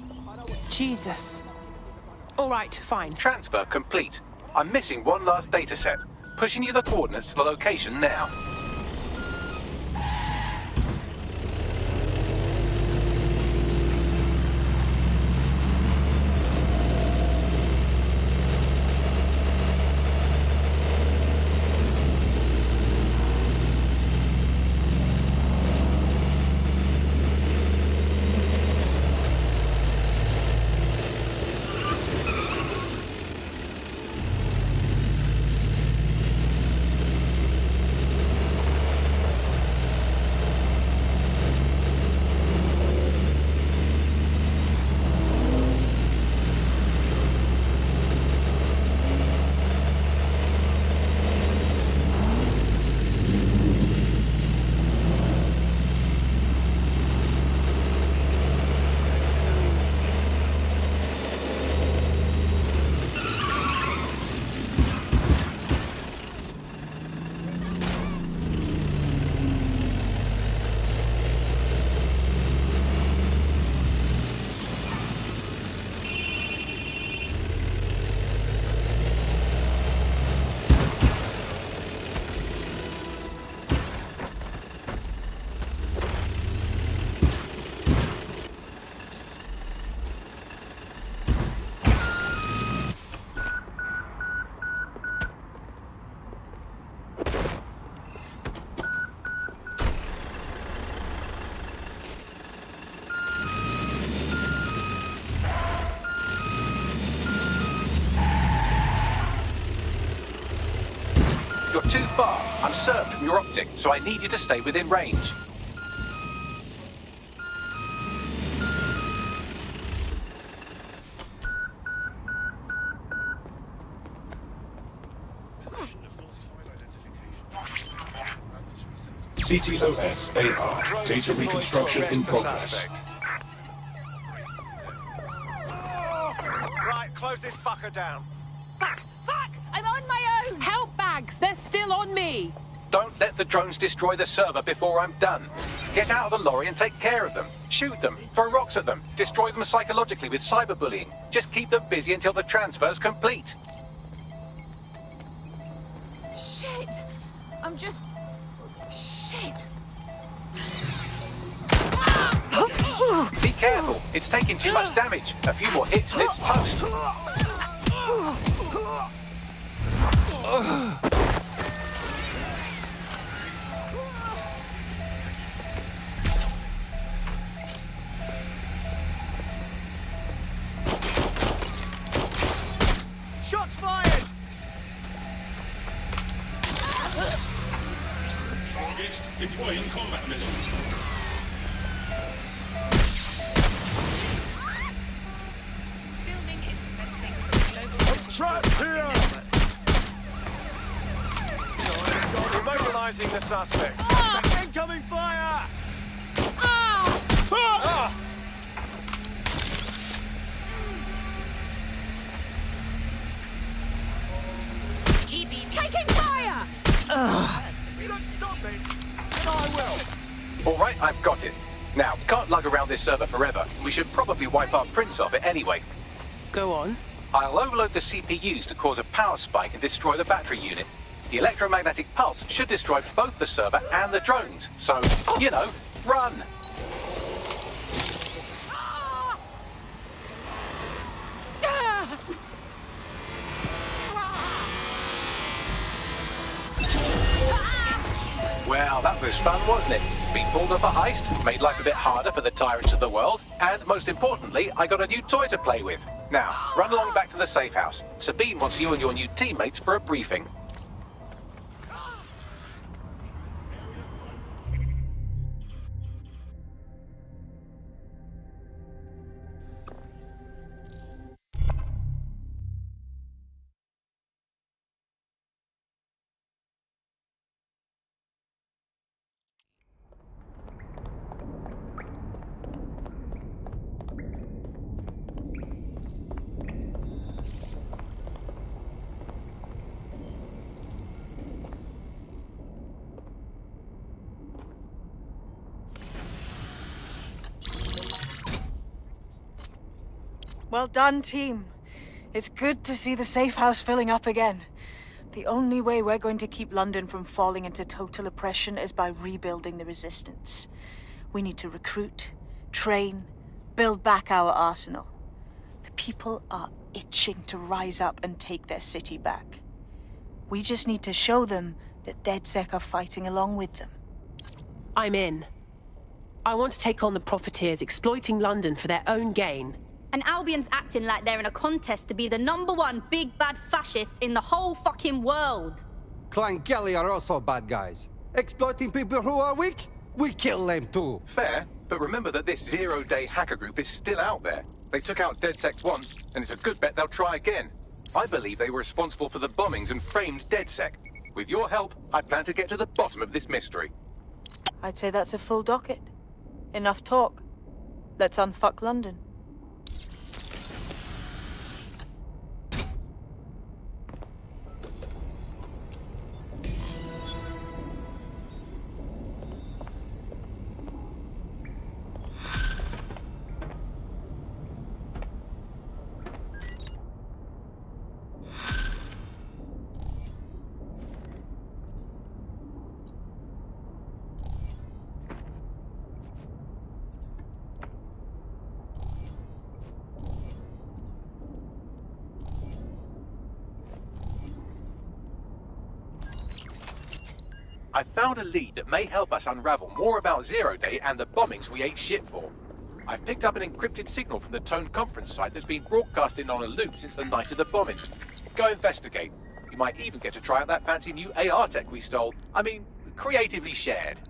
Jesus. All right, fine. Transfer complete. I'm missing one last data set. Pushing you the coordinates to the location now. You're too far. I'm served from your optic, so I need you to stay within range. CTOS AR. Data reconstruction in progress. Right, close this fucker down. Fuck! I'm on my own! Help bags! They're still on me! Don't let the drones destroy the server before I'm done. Get out of the lorry and take care of them. Shoot them, throw rocks at them, destroy them psychologically with cyberbullying. Just keep them busy until the transfer's complete. Shit! I'm just... Shit! Be careful, it's taking too much damage. A few more hits and it's toast. Shots fired! Target deploying combat missiles. Filming is commencing global Trapped here! Immobilizing the suspect. Incoming fire! GBB. Taking fire! You don't stop me, and I will. All right, I've got it. Now, can't lug around this server forever. We should probably wipe our prints off it anyway. Go on. I'll overload the CPUs to cause a power spike and destroy the battery unit. The electromagnetic pulse should destroy both the server and the drones. So, you know, run! Well, that was fun, wasn't it? Been pulled off a heist, made life a bit harder for the tyrants of the world, and most importantly, I got a new toy to play with. Now, run along back to the safe house. Sabine wants you and your new teammates for a briefing. Well done, team. It's good to see the safe house filling up again. The only way we're going to keep London from falling into total oppression is by rebuilding the resistance. We need to recruit, train, build back our arsenal. The people are itching to rise up and take their city back. We just need to show them that DedSec are fighting along with them. I'm in. I want to take on the profiteers exploiting London for their own gain. And Albion's acting like they're in a contest to be the #1 big bad fascists in the whole fucking world. Clan Kelly are also bad guys. Exploiting people who are weak, we kill them too. Fair, but remember that this zero-day hacker group is still out there. They took out DedSec once, and it's a good bet they'll try again. I believe they were responsible for the bombings and framed DedSec. With your help, I plan to get to the bottom of this mystery. I'd say that's a full docket. Enough talk. Let's unfuck London. I found a lead that may help us unravel more about Zero Day and the bombings we ate shit for. I've picked up an encrypted signal from the Tone conference site that's been broadcasting on a loop since the night of the bombing. Go investigate. You might even get to try out that fancy new AR tech we stole. I mean, creatively shared.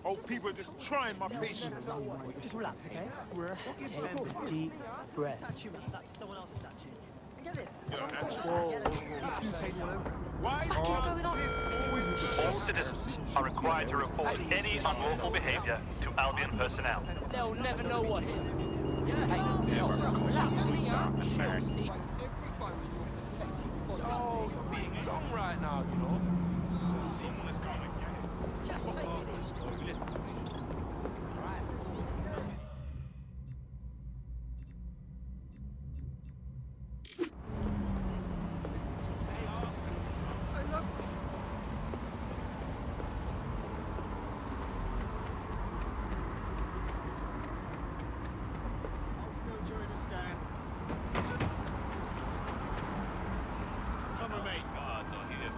Oh, people are just trying my patience. Just relax, okay? Take a deep breath. That's someone else's statue. Get this. Why All citizens are required to report any unlawful behavior to Albion personnel. They'll never know what hit. So being long right now, you know? Someone is gonna get it. Just take it easy. Come and make guards are here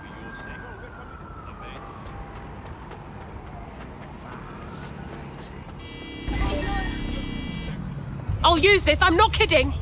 I'll use this, I'm not kidding!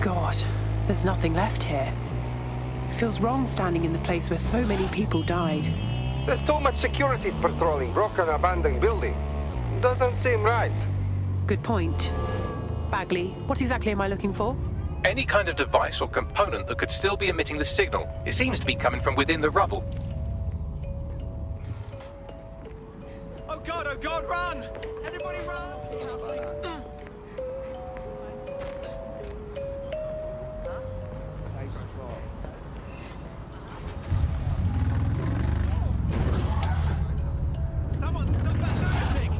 God, there's nothing left here. It feels wrong standing in the place where so many people died. There's too much security patrolling broken abandoned building. Doesn't seem right. Good point. Bagley, what exactly am I looking for? Any kind of device or component that could still be emitting the signal. It seems to be coming from within the rubble. Oh God, run! Everybody run! Someone stop that lunatic!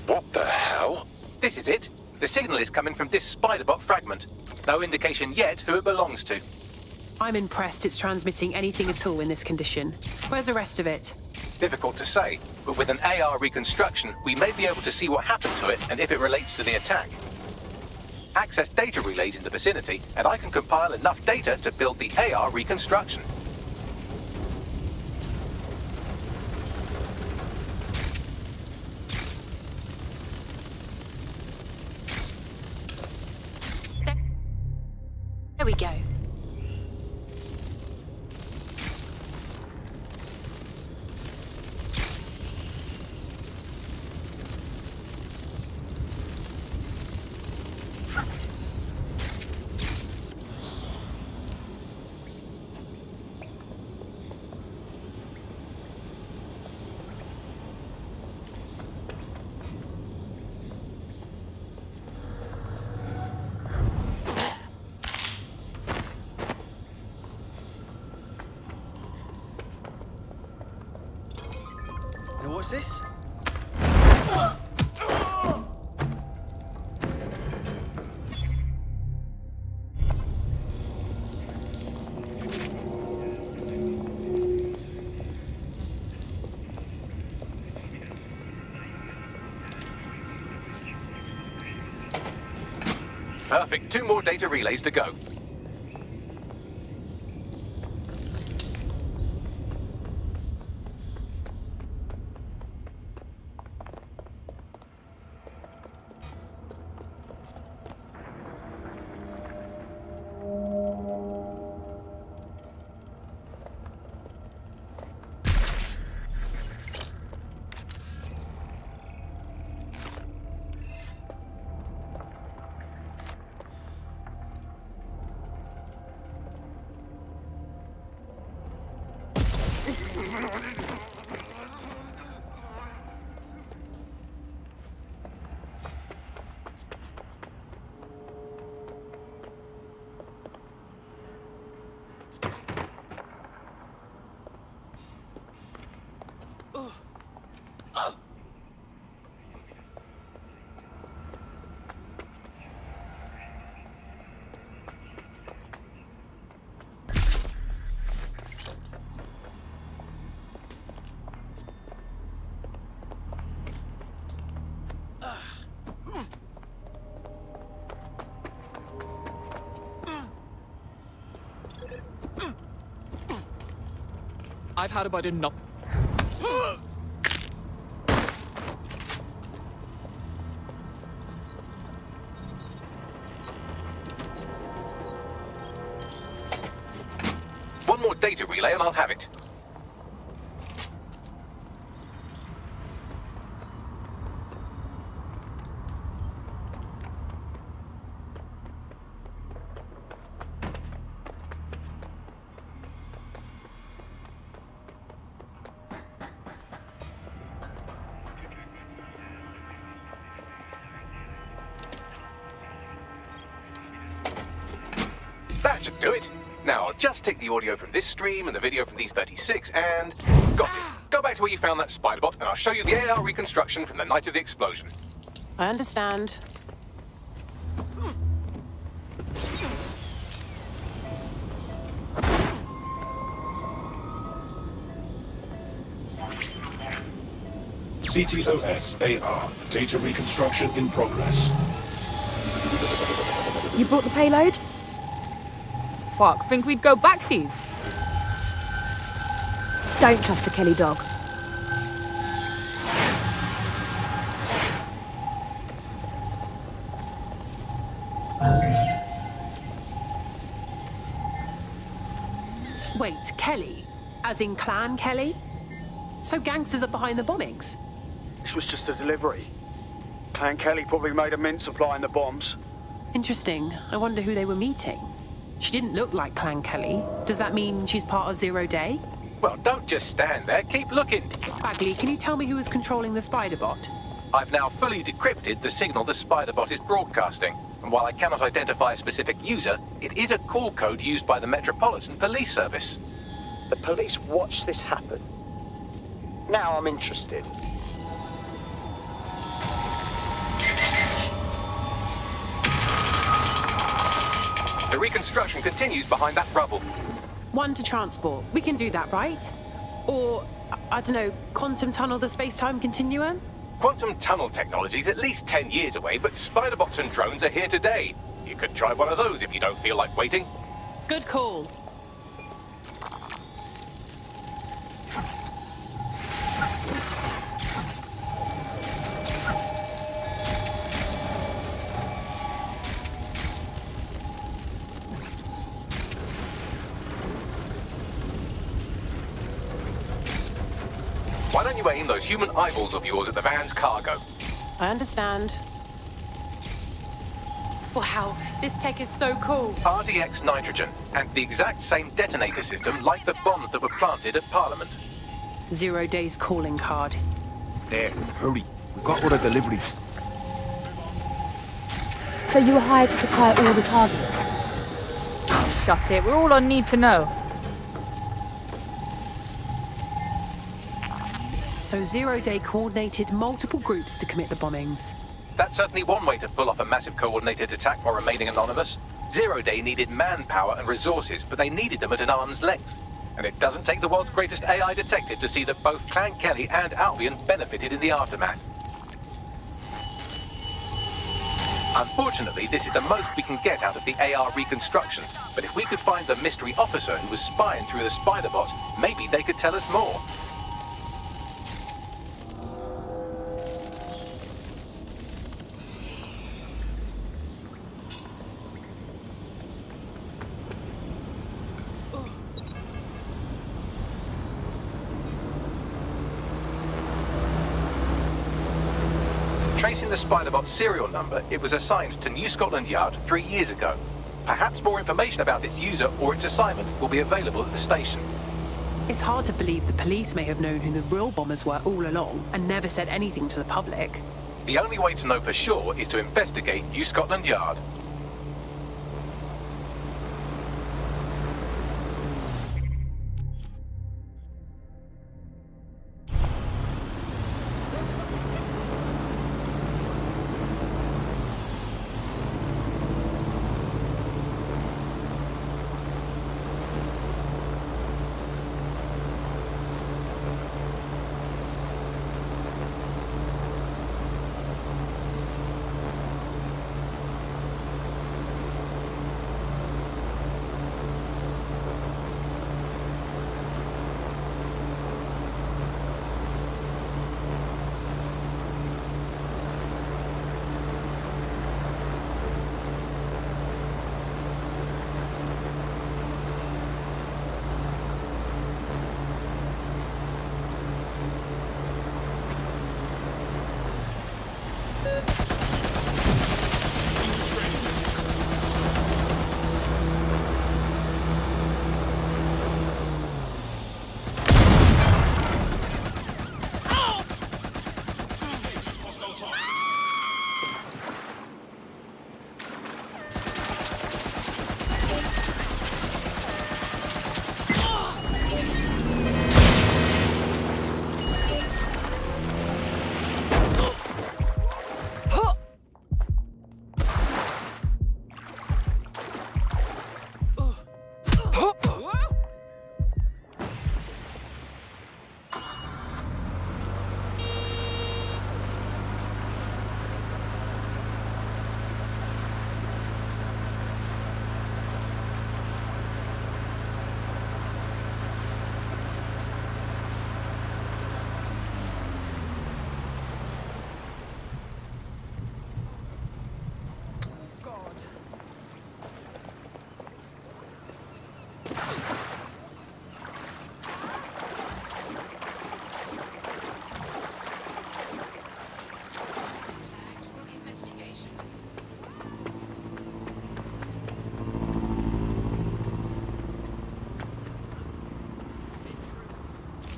What the hell? This is it. The signal is coming from this spider-bot fragment. No indication yet who it belongs to. I'm impressed it's transmitting anything at all in this condition. Where's the rest of it? Difficult to say, but with an AR reconstruction, we may be able to see what happened to it and if it relates to the attack. Access data relays in the vicinity, and I can compile enough data to build the AR reconstruction. There we go. Now what's this? Perfect. 2 more data relays to go. I've had about enough. One more data relay and I'll have it. That should do it. Now, I'll just take the audio from this stream and the video from these 36 and... Got it. Go back to where you found that spider bot and I'll show you the AR reconstruction from the night of the explosion. I understand. CTOS AR. Data reconstruction in progress. You brought the payload? Fuck, think we'd go back for you? Don't trust the Kelly dog. Wait, Kelly? As in Clan Kelly? So gangsters are behind the bombings? This was just a delivery. Clan Kelly probably made a mint supplying the bombs. Interesting. I wonder who they were meeting. She didn't look like Clan Kelly. Does that mean she's part of Zero Day? Well, don't just stand there. Keep looking. Bagley, can you tell me who is controlling the spider bot? I've now fully decrypted the signal the spider bot is broadcasting. And while I cannot identify a specific user, it is a call code used by the Metropolitan Police Service. The police watched this happen. Now I'm interested. The reconstruction continues behind that rubble. 1 to transport. We can do that, right? Or, I don't know, quantum tunnel the space-time continuum? Quantum tunnel technology is at least 10 years away, but spider bots and drones are here today. You could try one of those if you don't feel like waiting. Good call. Why don't you aim those human eyeballs of yours at the van's cargo? I understand. Wow, this tech is so cool. RDX nitrogen, and the exact same detonator system like the bombs that were planted at Parliament. 0 Day's calling card. There, hurry. We've got all the deliveries. So you were hired to supply all the targets? Shut it, we're all on need to know. So 0 Day coordinated multiple groups to commit the bombings. That's certainly one way to pull off a massive coordinated attack while remaining anonymous. 0 Day needed manpower and resources, but they needed them at an arm's length. And it doesn't take the world's greatest AI detective to see that both Clan Kelly and Albion benefited in the aftermath. Unfortunately, this is the most we can get out of the AR reconstruction, but if we could find the mystery officer who was spying through the spider bot, maybe they could tell us more. Tracing the Spiderbot serial number, it was assigned to New Scotland Yard 3 years ago. Perhaps more information about its user or its assignment will be available at the station. It's hard to believe the police may have known who the real bombers were all along and never said anything to the public. The only way to know for sure is to investigate New Scotland Yard.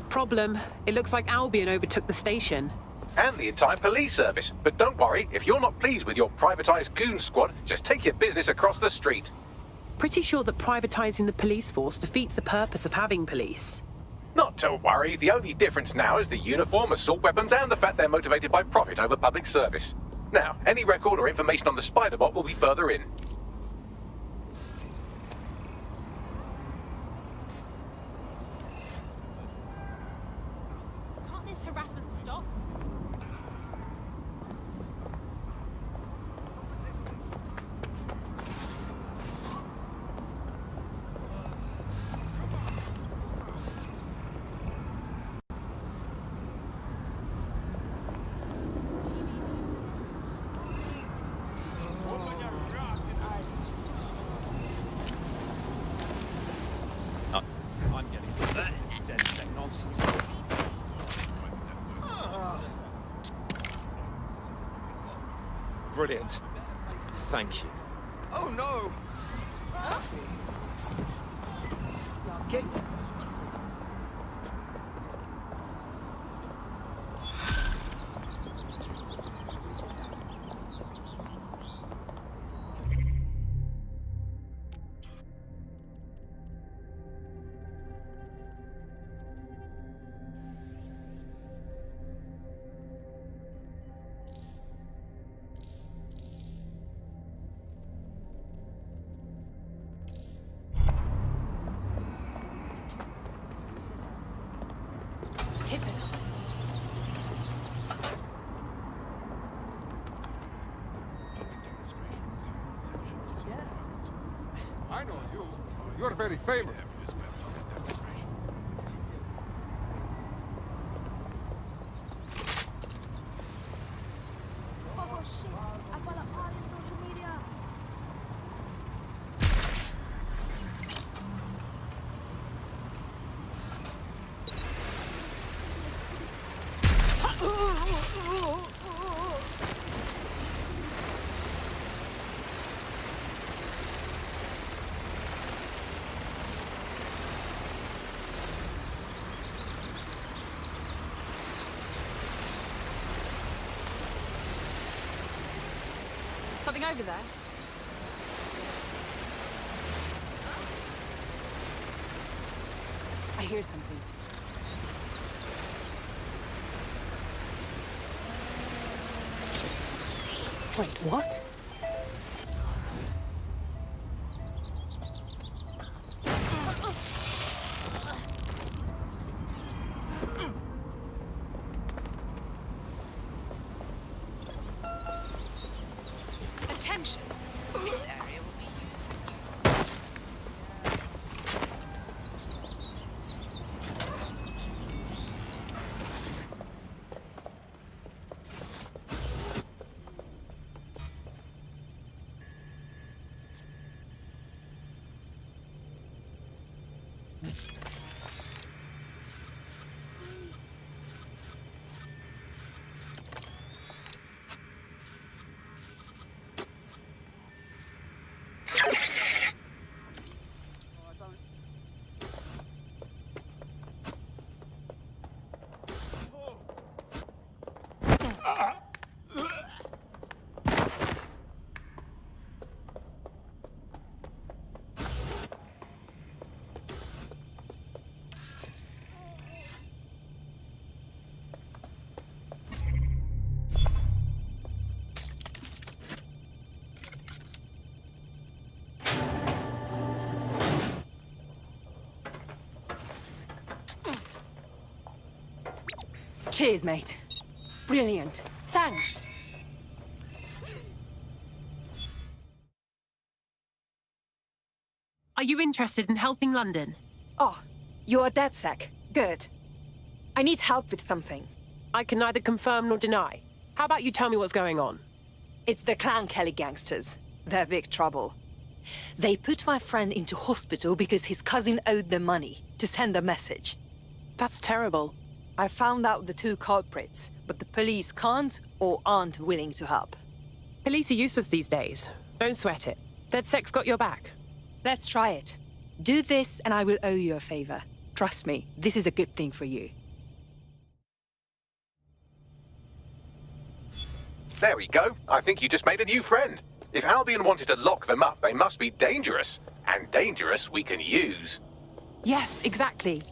Problem, it looks like Albion overtook the station. And the entire police service. But don't worry, if you're not pleased with your privatized goon squad, just take your business across the street. Pretty sure that privatizing the police force defeats the purpose of having police. Not to worry, the only difference now is the uniform, assault weapons, and the fact they're motivated by profit over public service. Now, any record or information on the Spiderbot will be further in. Can't this harassment stop? I'm getting that is dead set nonsense. Brilliant. Thank you. Oh no! Get. You're very famous. Oh shit, I follow all his social media. Something over there? I hear something. Wait, what? Attention! This area will be used. Cheers, mate. Brilliant. Thanks. Are you interested in helping London? Oh, you're a DedSec. Good. I need help with something. I can neither confirm nor deny. How about you tell me what's going on? It's the Clan Kelly gangsters. They're big trouble. They put my friend into hospital because his cousin owed them money to send a message. That's terrible. I found out the two culprits, but the police can't or aren't willing to help. Police are useless these days. Don't sweat it. DedSec's got your back. Let's try it. Do this and I will owe you a favor. Trust me, this is a good thing for you. There we go. I think you just made a new friend. If Albion wanted to lock them up, they must be dangerous. And dangerous we can use. Yes, exactly.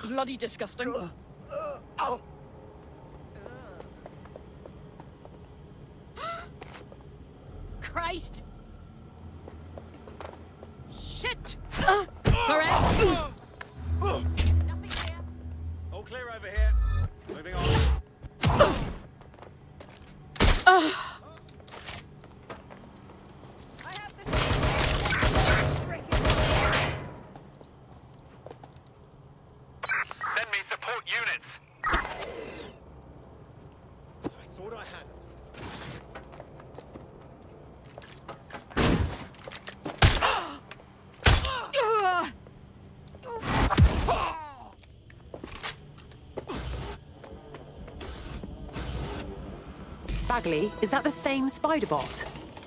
Bloody disgusting. Christ! Shit! Forever! Nothing here. All clear over here. Moving on. Send me support units. I thought I had. Bagley, is that the same spider bot?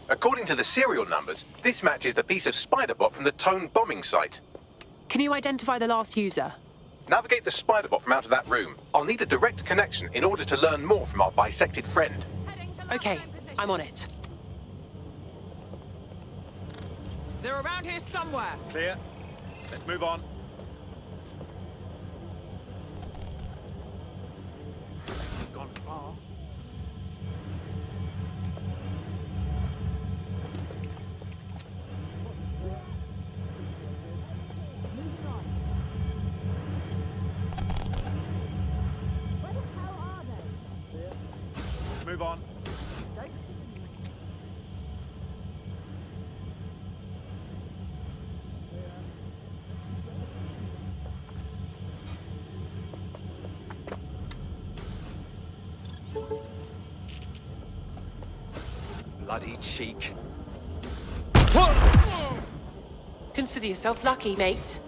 According to the serial numbers, this matches the piece of spider bot from the Tone bombing site. Can you identify the last user? Navigate the spider bot from out of that room. I'll need a direct connection in order to learn more from our bisected friend. Okay, I'm on it. They're around here somewhere. Clear. Let's move on. Gone far. Let's move on. Bloody cheek. Consider yourself lucky, mate.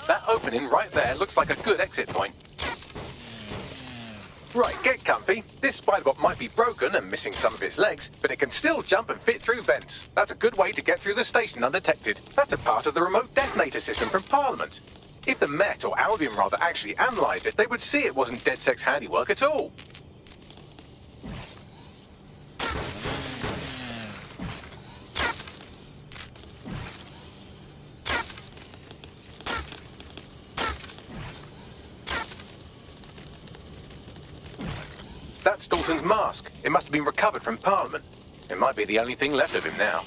That opening right there looks like a good exit point. Right, get comfy. This spiderbot might be broken and missing some of its legs, but it can still jump and fit through vents. That's a good way to get through the station undetected. That's a part of the remote detonator system from Parliament. If the Met, or Albion rather, actually analysed it, they would see it wasn't DedSec's handiwork at all. That's Dalton's mask. It must have been recovered from Parliament. It might be the only thing left of him now.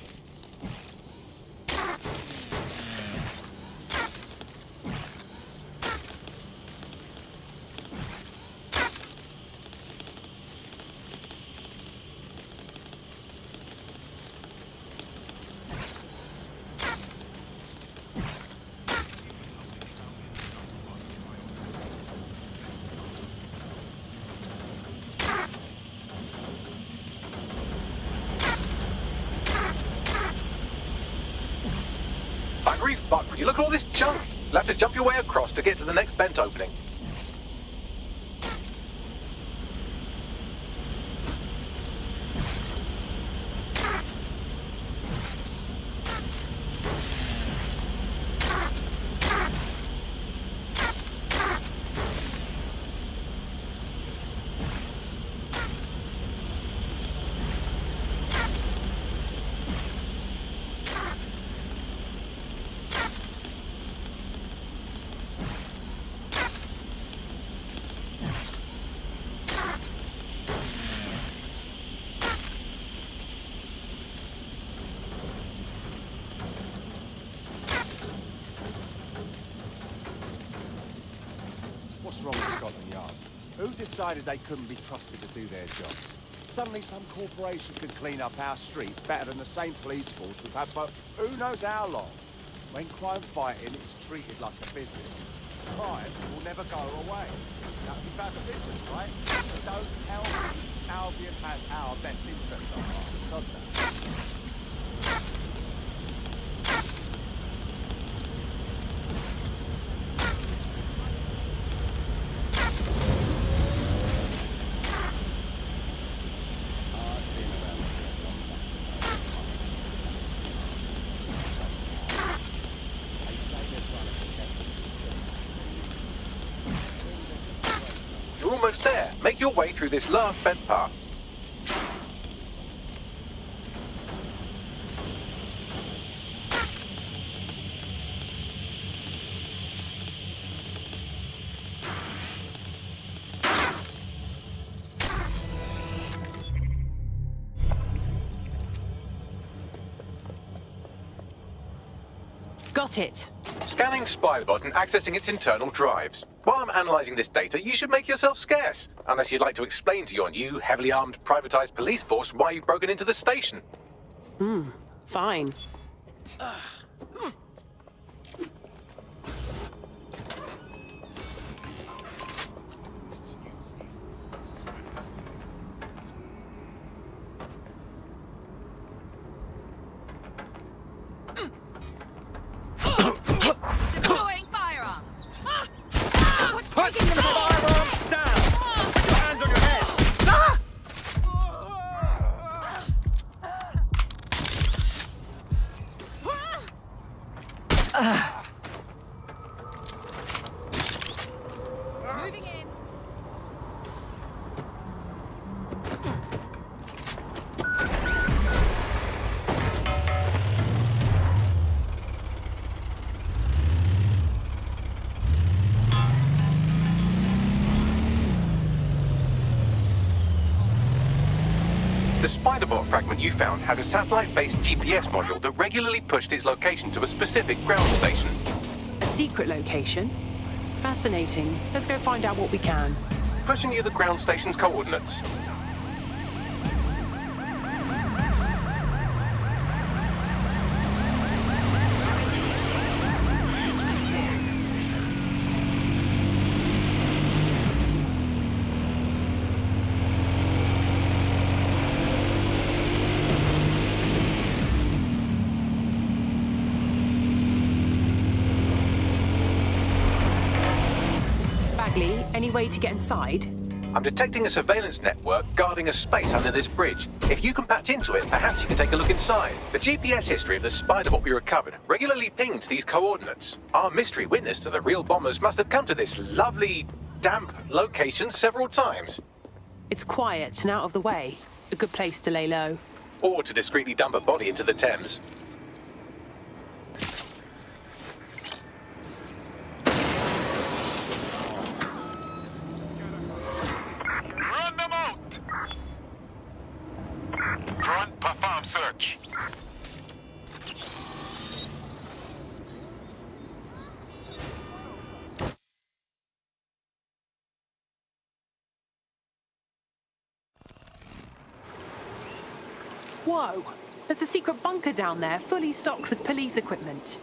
Fuck, would you look at all this junk? You'll have to jump your way across to get to the next vent opening. What's wrong with Scotland Yard? Who decided they couldn't be trusted to do their jobs? Suddenly some corporation could clean up our streets better than the same police force we've had for who knows how long. When crime fighting is treated like a business, crime will never go away. That'll be bad for business, right? So don't tell me Albion has our best interests at heart. Sod that. You're almost there. Make your way through this last vent part. Got it. Scanning Spybot and accessing its internal drives. While I'm analysing this data, you should make yourself scarce. Unless you'd like to explain to your new, heavily armed, privatised police force why you've broken into the station. Fine. spider-bot fragment you found has a satellite-based GPS module that regularly pushed its location to a specific ground station. A secret location? Fascinating. Let's go find out what we can. Pushing you the ground station's coordinates. Any way to get inside? I'm detecting a surveillance network guarding a space under this bridge. If you can patch into it, perhaps you can take a look inside. The GPS history of the spider-bot we recovered regularly pinged these coordinates. Our mystery witness to the real bombers must have come to this lovely, damp location several times. It's quiet and out of the way. A good place to lay low. Or to discreetly dump a body into the Thames. Front, perform search. Whoa! There's a secret bunker down there, fully stocked with police equipment.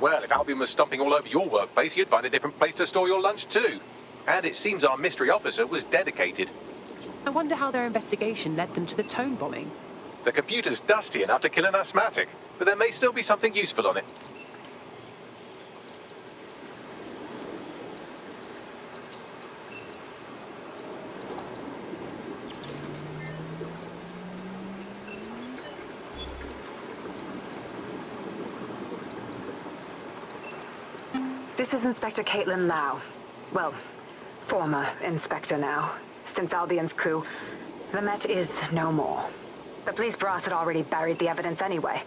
Well, if Albion was stomping all over your workplace, you'd find a different place to store your lunch too. And it seems our mystery officer was dedicated. I wonder how their investigation led them to the Tone bombing. The computer's dusty enough to kill an asthmatic, but there may still be something useful on it. This is Inspector Caitlin Lau. Well, former inspector now. Since Albion's coup, the Met is no more. The police brass had already buried the evidence anyway.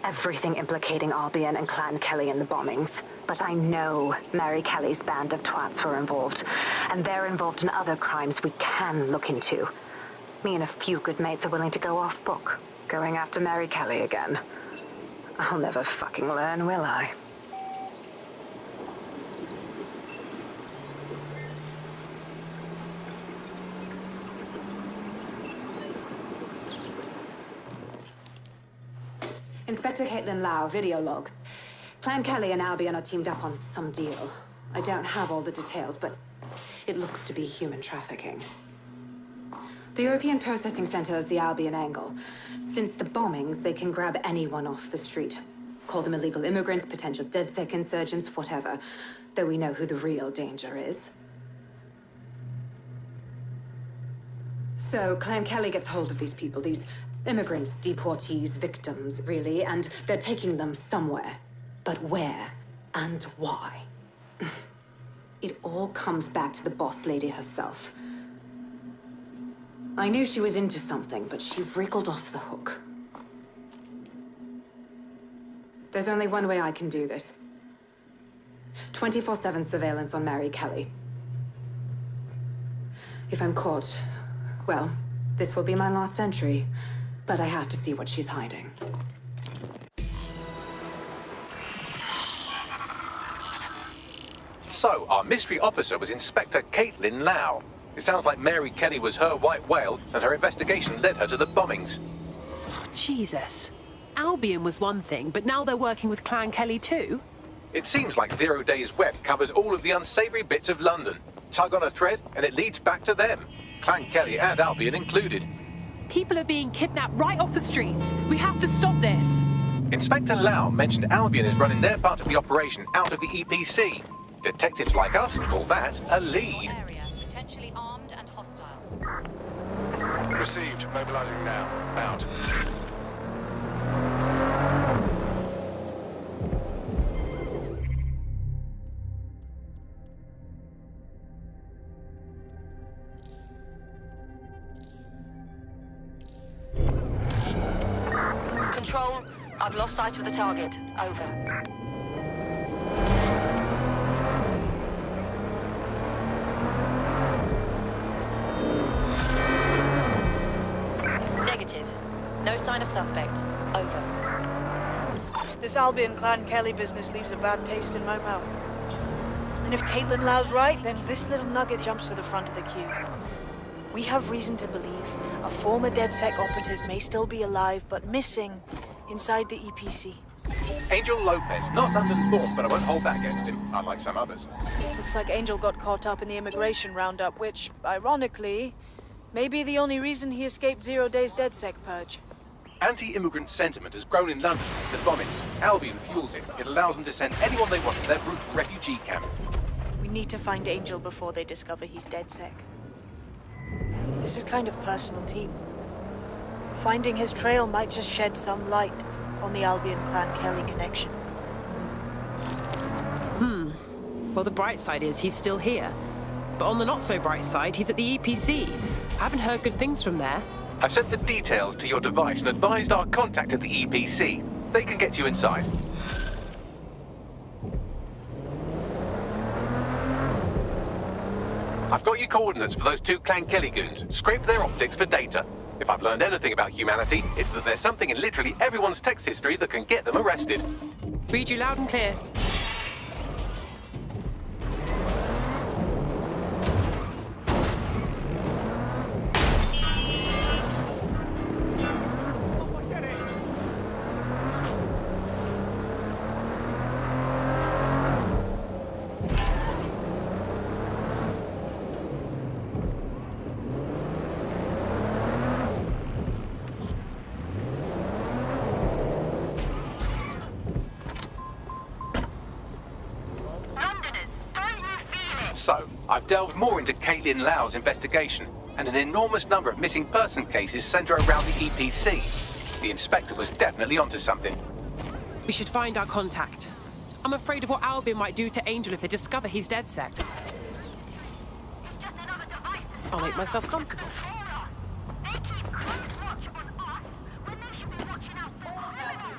Everything implicating Albion and Clan Kelly in the bombings. But I know Mary Kelly's band of twats were involved, and they're involved in other crimes we can look into. Me and a few good mates are willing to go off book, going after Mary Kelly again. I'll never fucking learn, will I? Inspector Caitlin Lau, video log. Clan Kelly and Albion are teamed up on some deal. I don't have all the details, but it looks to be human trafficking. The European Processing Center is the Albion angle. Since the bombings, they can grab anyone off the street. Call them illegal immigrants, potential DedSec insurgents, whatever. Though we know who the real danger is. So Clan Kelly gets hold of these people, these immigrants, deportees, victims, really, and they're taking them somewhere. But where and why? It all comes back to the boss lady herself. I knew she was into something, but she wriggled off the hook. There's only one way I can do this. 24/7 surveillance on Mary Kelly. If I'm caught, well, this will be my last entry. But I have to see what she's hiding. So, our mystery officer was Inspector Caitlin Lau. It sounds like Mary Kelly was her white whale, and her investigation led her to the bombings. Jesus. Albion was one thing, but now they're working with Clan Kelly too? It seems like 0 Days Web covers all of the unsavory bits of London. Tug on a thread, and it leads back to them. Clan Kelly and Albion included. People are being kidnapped right off the streets. We have to stop this. Inspector Lau mentioned Albion is running their part of the operation out of the EPC. Detectives like us call that a lead. Area potentially armed and hostile. Received. Mobilizing now. Out. Control, I've lost sight of the target. Over. Negative. No sign of suspect. Over. This Albion Clan Kelly business leaves a bad taste in my mouth. And if Caitlin Lau's right, then this little nugget jumps to the front of the queue. We have reason to believe a former DedSec operative may still be alive, but missing inside the EPC. Angel Lopez, not London-born, but I won't hold that against him, unlike some others. Looks like Angel got caught up in the immigration roundup, which, ironically, may be the only reason he escaped 0 days DedSec purge. Anti-immigrant sentiment has grown in London since the bombings. Albion fuels it. It allows them to send anyone they want to their brutal refugee camp. We need to find Angel before they discover he's DedSec. This is kind of personal team. Finding his trail might just shed some light on the Albion Clan Kelly connection. Well, the bright side is he's still here. But on the not-so-bright side, he's at the EPC. I haven't heard good things from there. I've sent the details to your device and advised our contact at the EPC. They can get you inside. I've got your coordinates for those 2 Clan Kelly goons. Scrape their optics for data. If I've learned anything about humanity, it's that there's something in literally everyone's text history that can get them arrested. Read you loud and clear. So, I've delved more into Caitlin Lau's investigation, and an enormous number of missing person cases centre around the EPC. The inspector was definitely onto something. We should find our contact. I'm afraid of what Albion might do to Angel if they discover he's DedSec. I'll make myself comfortable.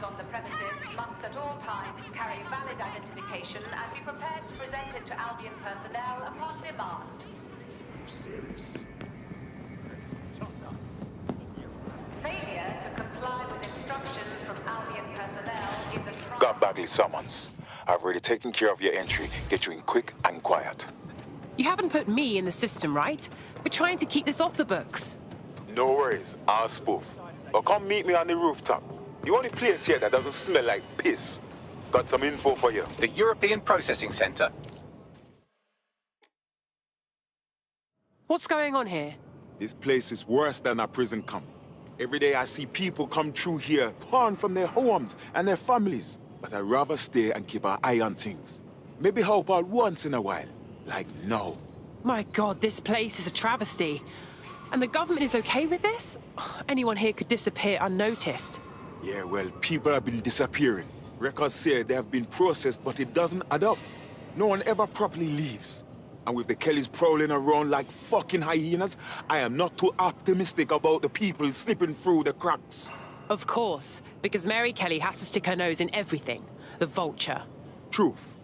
On the premises must at all times carry valid identification and be prepared to present it to Albion personnel upon demand. Serious. Failure to comply with instructions from Albion personnel is a crime. Got Bagley summons. I've already taken care of your entry. Get you in quick and quiet. You haven't put me in the system, right? We're trying to keep this off the books. No worries, I'll spoof. But come meet me on the rooftop. The only place here that doesn't smell like piss. Got some info for you. The European Processing Centre. What's going on here? This place is worse than a prison camp. Every day I see people come through here, torn from their homes and their families. But I'd rather stay and keep an eye on things. Maybe help out once in a while. Like now. My God, this place is a travesty. And the government is okay with this? Anyone here could disappear unnoticed. Yeah, well, people have been disappearing. Records say they have been processed, but it doesn't add up. No one ever properly leaves. And with the Kellys prowling around like fucking hyenas, I am not too optimistic about the people slipping through the cracks. Of course, because Mary Kelly has to stick her nose in everything. The vulture. Truth.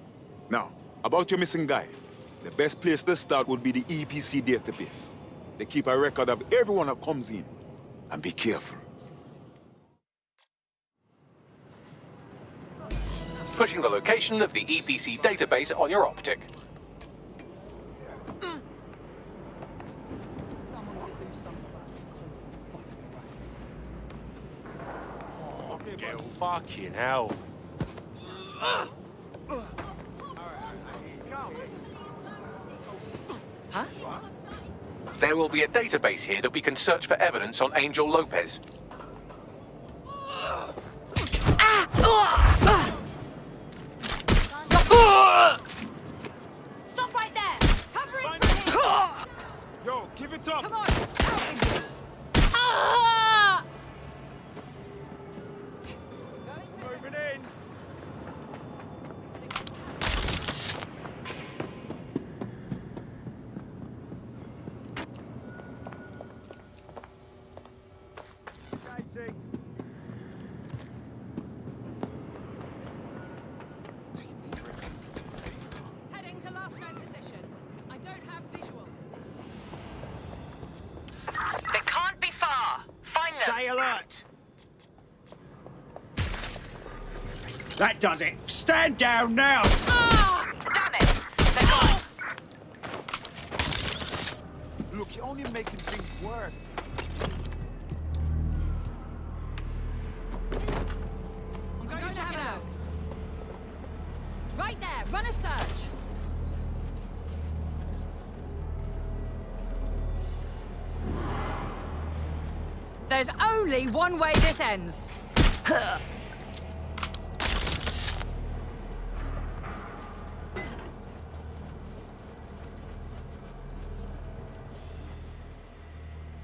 Now, about your missing guy. The best place to start would be the EPC database. They keep a record of everyone that comes in. And be careful. Pushing the location of the EPC database on your optic. Girl, fucking hell. Huh? There will be a database here that we can search for evidence on Angel Lopez. Stop right there! Covering for him! Yo, give it up! Come on! Moving in. Heading to last known position. I don't have visual. They can't be far. Find them. Stay alert. That does it. Stand down now! Damn it! They're gone. Look, you're only making things worse. I'm going to check it out. Right there, run a search. There's only one way this ends.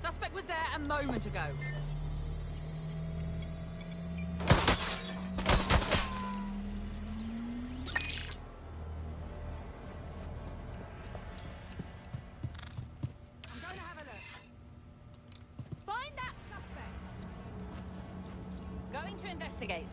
Suspect was there a moment ago. I'm going to have a look. Find that suspect. Going to investigate.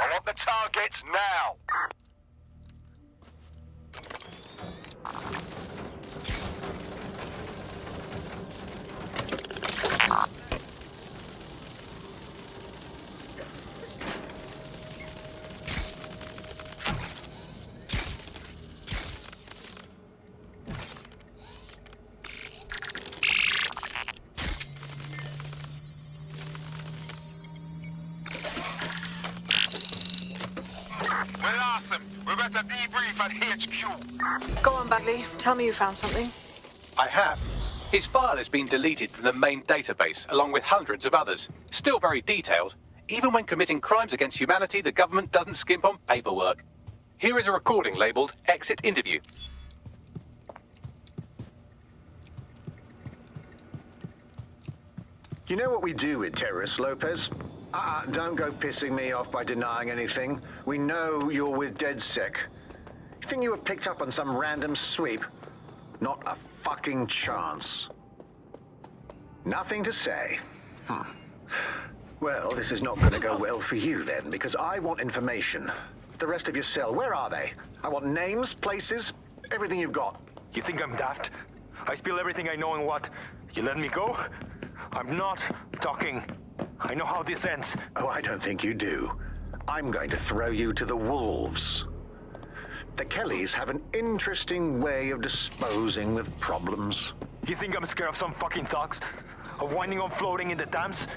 I want the targets now! Well, awesome. We're about to debrief at HQ. Go on, Bagley. Tell me you found something. I have. His file has been deleted from the main database, along with hundreds of others. Still very detailed. Even when committing crimes against humanity, the government doesn't skimp on paperwork. Here is a recording labeled Exit Interview. You know what we do with terrorists, Lopez? Don't go pissing me off by denying anything. We know you're with DedSec. You think you were picked up on some random sweep? Not a fucking chance. Nothing to say. Well, this is not going to go well for you then, because I want information. The rest of your cell, where are they? I want names, places, everything you've got. You think I'm daft? I spill everything I know and what? You let me go? I'm not talking. I know how this ends. Oh, I don't think you do. I'm going to throw you to the wolves. The Kellys have an interesting way of disposing with problems. You think I'm scared of some fucking thugs? Of winding up floating in the dams?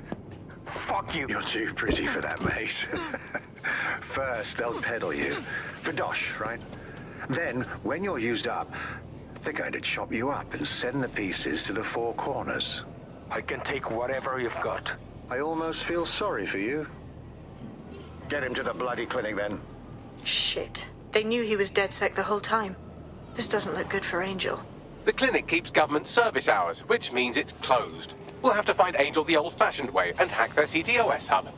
Fuck you. You're too pretty for that, mate. First, they'll peddle you. For dosh, right? Then, when you're used up, they're going to chop you up and send the pieces to the four corners. I can take whatever you've got. I almost feel sorry for you. Get him to the bloody clinic, then. Shit. They knew he was DedSec the whole time. This doesn't look good for Angel. The clinic keeps government service hours, which means it's closed. We'll have to find Angel the old-fashioned way and hack their CTOS hub.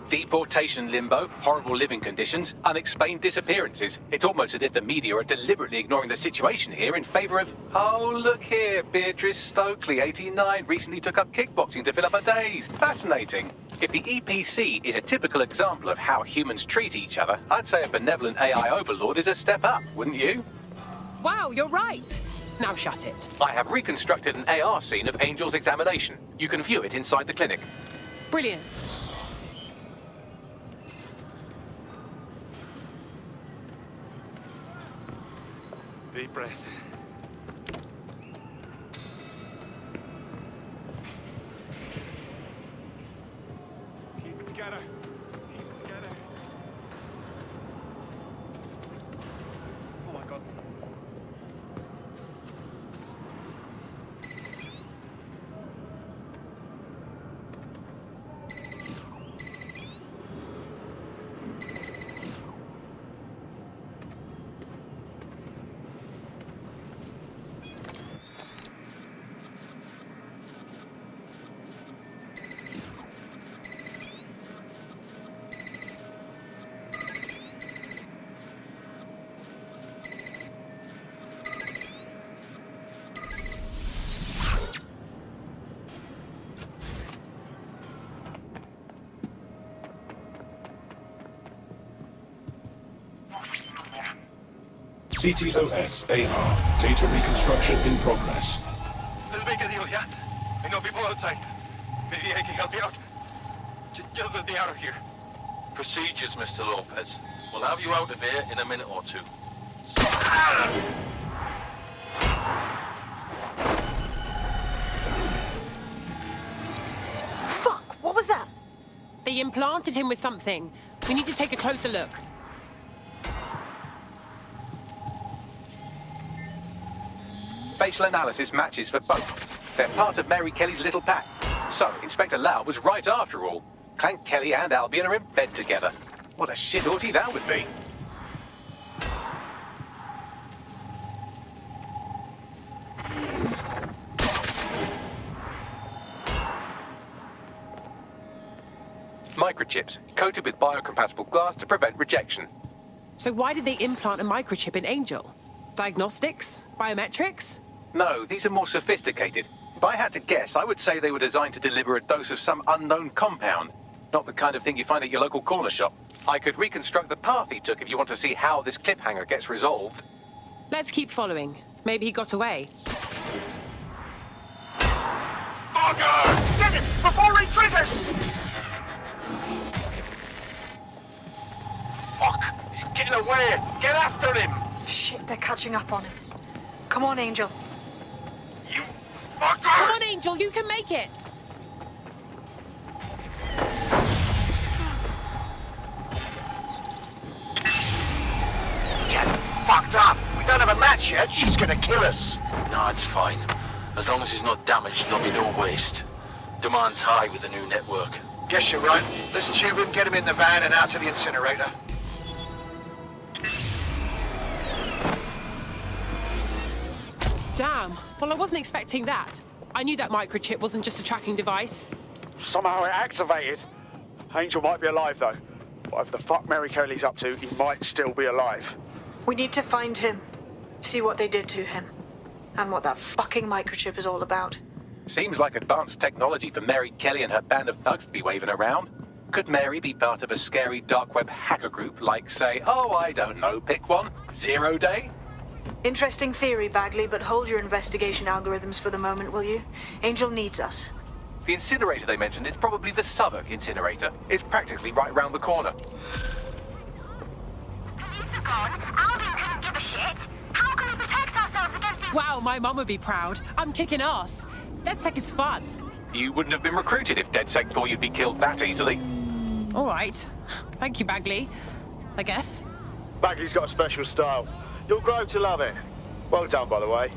Deportation limbo, horrible living conditions, unexplained disappearances. It's almost as if the media are deliberately ignoring the situation here in favor of... Oh, look here, Beatrice Stokely, 89, recently took up kickboxing to fill up her days. Fascinating. If the EPC is a typical example of how humans treat each other, I'd say a benevolent AI overlord is a step up, wouldn't you? Wow, you're right. Now shut it. I have reconstructed an AR scene of Angel's examination. You can view it inside the clinic. Brilliant. Deep breath. Keep it together. Keep it together. Oh my God. CTOS AR. Data reconstruction in progress. Let's make a deal, yeah? I know people outside. Maybe I can help you out. Just let me out of here. Procedures, Mr. Lopez. We'll have you out of here in a minute or two. Fuck! What was that? They implanted him with something. We need to take a closer look. Facial analysis matches for both. They're part of Mary Kelly's little pack. So, Inspector Lau was right after all. Clank Kelly and Albion are in bed together. What a shit orgy that would be. Microchips, coated with biocompatible glass to prevent rejection. So why did they implant a microchip in Angel? Diagnostics? Biometrics? No, these are more sophisticated. If I had to guess, I would say they were designed to deliver a dose of some unknown compound. Not the kind of thing you find at your local corner shop. I could reconstruct the path he took if you want to see how this cliffhanger gets resolved. Let's keep following. Maybe he got away. Fucker! Get him before he triggers! Fuck! He's getting away! Get after him! Shit, they're catching up on him. Come on, Angel. You fuckers! Come on, Angel, you can make it! Get fucked up! We don't have a match yet. She's gonna kill us. No, it's fine. As long as he's not damaged, there'll be no waste. Demand's high with the new network. Guess you're right. Let's tube him, get him in the van and out to the incinerator. Damn. Well, I wasn't expecting that. I knew that microchip wasn't just a tracking device. Somehow it activated. Angel might be alive, though. Whatever the fuck Mary Kelly's up to, he might still be alive. We need to find him. See what they did to him. And what that fucking microchip is all about. Seems like advanced technology for Mary Kelly and her band of thugs to be waving around. Could Mary be part of a scary dark web hacker group like, say, oh, I don't know, pick one, 0 Day? Interesting theory, Bagley, but hold your investigation algorithms for the moment, will you? Angel needs us. The incinerator they mentioned is probably the Southwark incinerator. It's practically right round the corner. Albion couldn't give a shit. How can we protect ourselves against Wow, my mum would be proud. I'm kicking ass. DedSec is fun. You wouldn't have been recruited if DedSec thought you'd be killed that easily. All right. Thank you, Bagley. I guess. Bagley's got a special style. You'll grow to love it. Well done, by the way.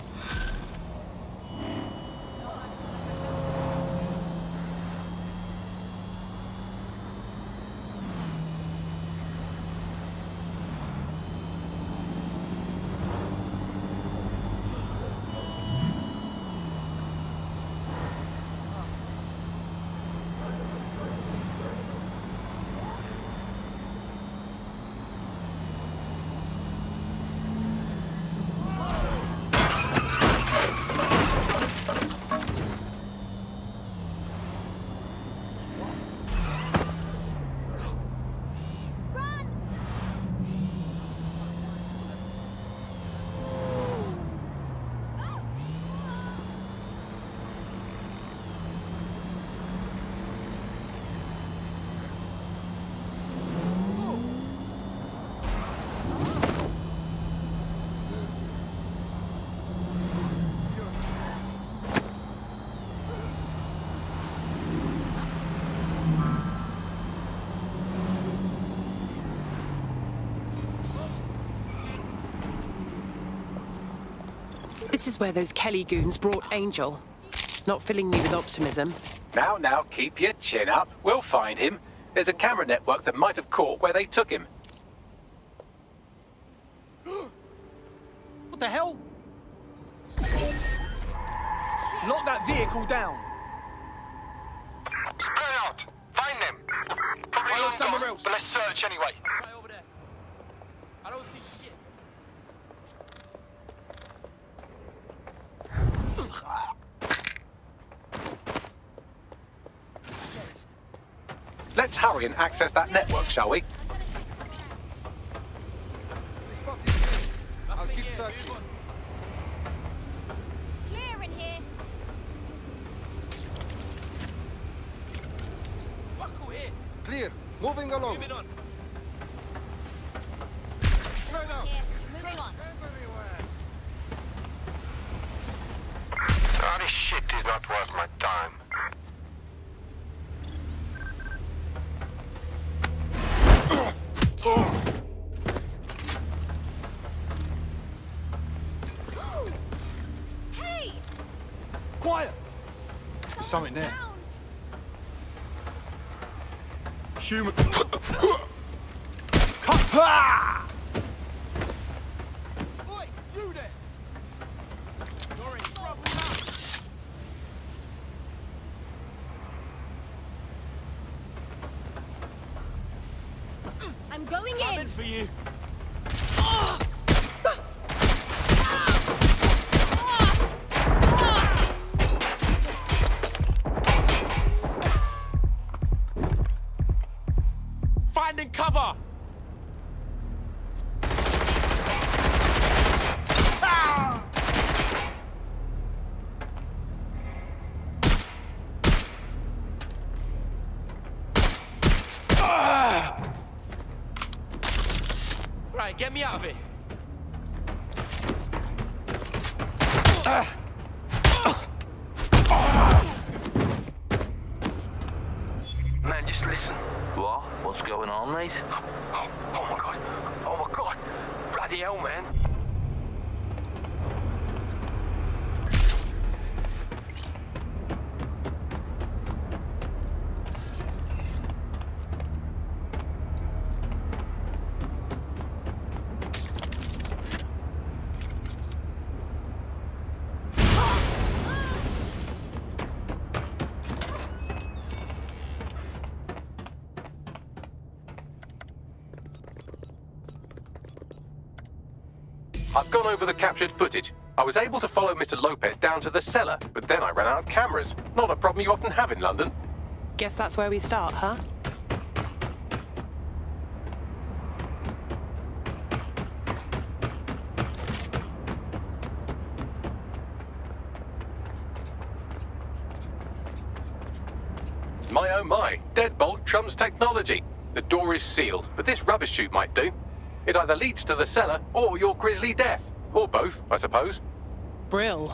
This is where those Kelly goons brought Angel. Not filling me with optimism. Now, keep your chin up. We'll find him. There's a camera network that might have caught where they took him. What the hell? Lock that vehicle down. Spread out. Find them. Probably long somewhere else. But let's search anyway. Try over there. I don't see shit. Let's hurry and access that network, shall we? Clear in here. Fuck here. Clear. Moving along. Moving on. Moving on. Oh, this shit is not worth my time. Hey! Quiet! There's something there. Human. Ha! Oi, you there! You're in trouble now. I'm going I'm in. in for you. Finding cover. Right, get me out of here. Man, just listen. What? What's going on, mate? Oh my god. Oh my god. Bloody hell, man. I've gone over the captured footage. I was able to follow Mr. Lopez down to the cellar, but then I ran out of cameras. Not a problem you often have in London. Guess that's where we start, huh? My oh my, deadbolt trumps technology. The door is sealed, but this rubbish chute might do. It either leads to the cellar or your grisly death. Or both, I suppose. Brill.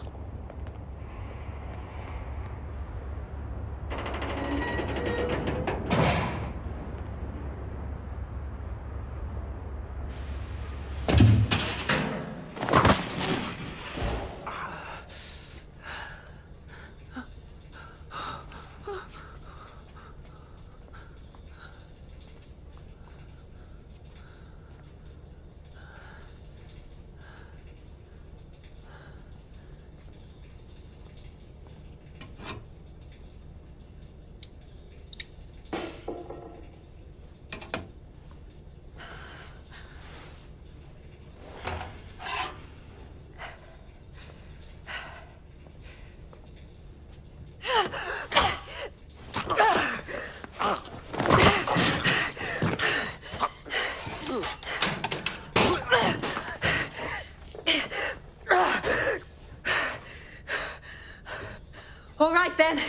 All right, then.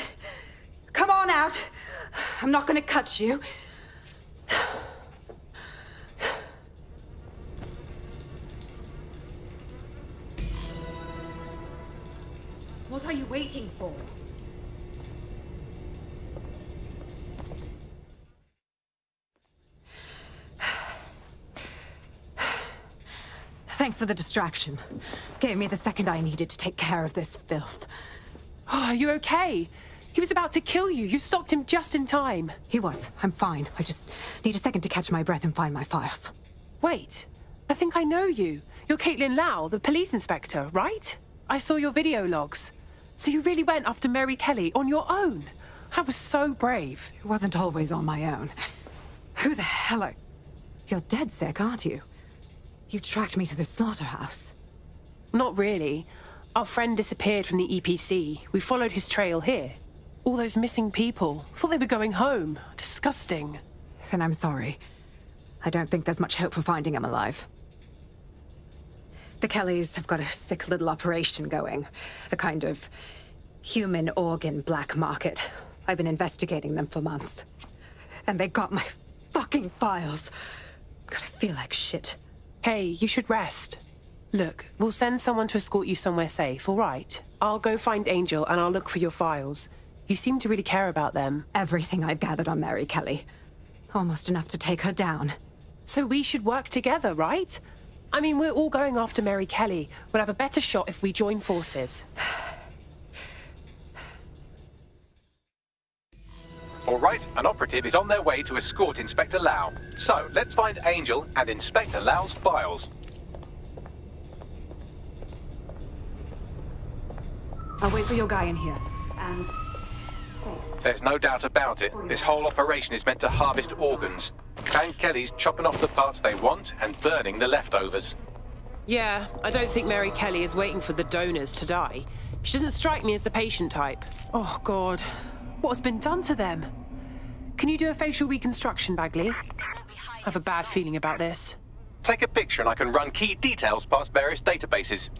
Come on out. I'm not gonna cut you. What are you waiting for? Thanks for the distraction. Gave me the second I needed to take care of this filth. Oh, are you okay? He was about to kill you. You stopped him just in time. He was. I'm fine. I just need a second to catch my breath and find my files. Wait, I think I know you. You're Caitlin Lau, the police inspector, right? I saw your video logs. So you really went after Mary Kelly on your own? That was so brave. It wasn't always on my own. Who the hell are... You're dead sick, aren't you? You tracked me to the slaughterhouse. Not really. Our friend disappeared from the EPC. We followed his trail here. All those missing people. Thought they were going home. Disgusting. Then I'm sorry. I don't think there's much hope for finding him alive. The Kellys have got a sick little operation going. A kind of human organ black market. I've been investigating them for months. And they got my fucking files. God, I feel like shit. Hey, you should rest. Look, we'll send someone to escort you somewhere safe, all right? I'll go find Angel and I'll look for your files. You seem to really care about them. Everything I've gathered on Mary Kelly. Almost enough to take her down. So we should work together, right? I mean, we're all going after Mary Kelly. We'll have a better shot if we join forces. All right, an operative is on their way to escort Inspector Lau. So, let's find Angel and Inspector Lau's files. I'll wait for your guy in here. And... There's no doubt about it. This whole operation is meant to harvest organs. Clan Kelly's chopping off the parts they want and burning the leftovers. Yeah, I don't think Mary Kelly is waiting for the donors to die. She doesn't strike me as the patient type. Oh, God. What has been done to them? Can you do a facial reconstruction, Bagley? I have a bad feeling about this. Take a picture and I can run key details past various databases.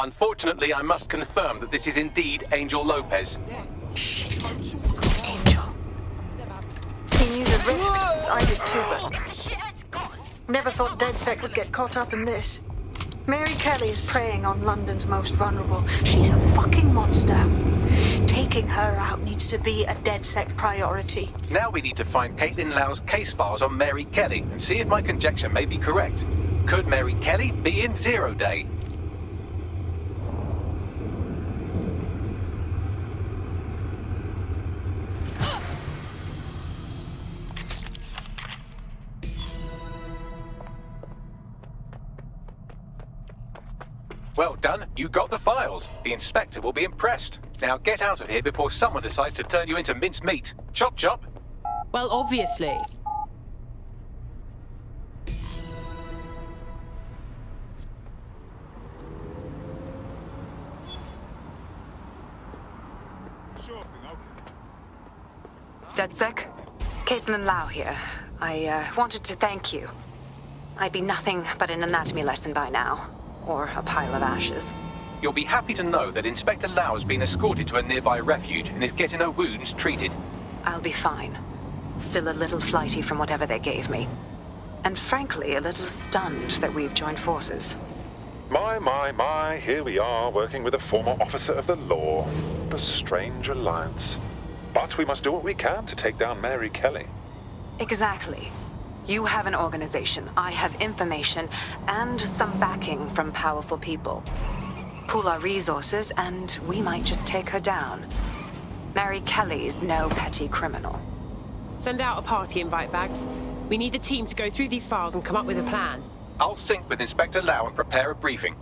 Unfortunately, I must confirm that this is indeed Angel Lopez. Shit. Angel. He knew the risks, I did too, but... Never thought DedSec would get caught up in this. Mary Kelly is preying on London's most vulnerable. She's a fucking monster. Taking her out needs to be a DedSec priority. Now we need to find Caitlin Lau's case files on Mary Kelly and see if my conjecture may be correct. Could Mary Kelly be in Zero Day? Well done, you got the files. The inspector will be impressed. Now get out of here before someone decides to turn you into minced meat. Chop chop. Well, obviously. Sure thing, okay. DedSec? Caitlin Lau here. I wanted to thank you. I'd be nothing but an anatomy lesson by now. Or a pile of ashes. You'll be happy to know that Inspector Lau has been escorted to a nearby refuge and is getting her wounds treated. I'll be fine. Still a little flighty from whatever they gave me. And frankly, a little stunned that we've joined forces. My, here we are, working with a former officer of the law. A strange alliance. But we must do what we can to take down Mary Kelly. Exactly. You have an organization, I have information, and some backing from powerful people. Pool our resources, and we might just take her down. Mary Kelly's no petty criminal. Send out a party invite, Bags. We need the team to go through these files and come up with a plan. I'll sync with Inspector Lau and prepare a briefing.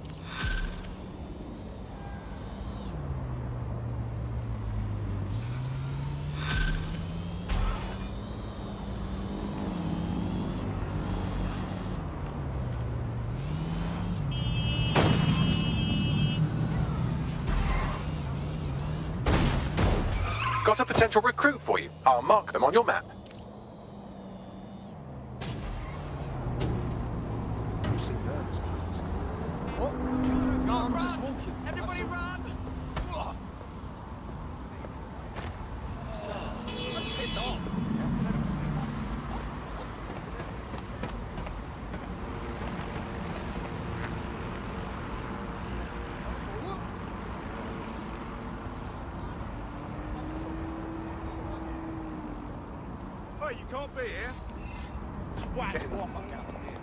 Got a potential recruit for you. I'll mark them on your map. What? No, I'm just walking. Everybody run! Piss off! Hey, you can't be here. Get the fuck out of here.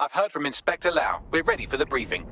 I've heard from Inspector Lau. We're ready for the briefing.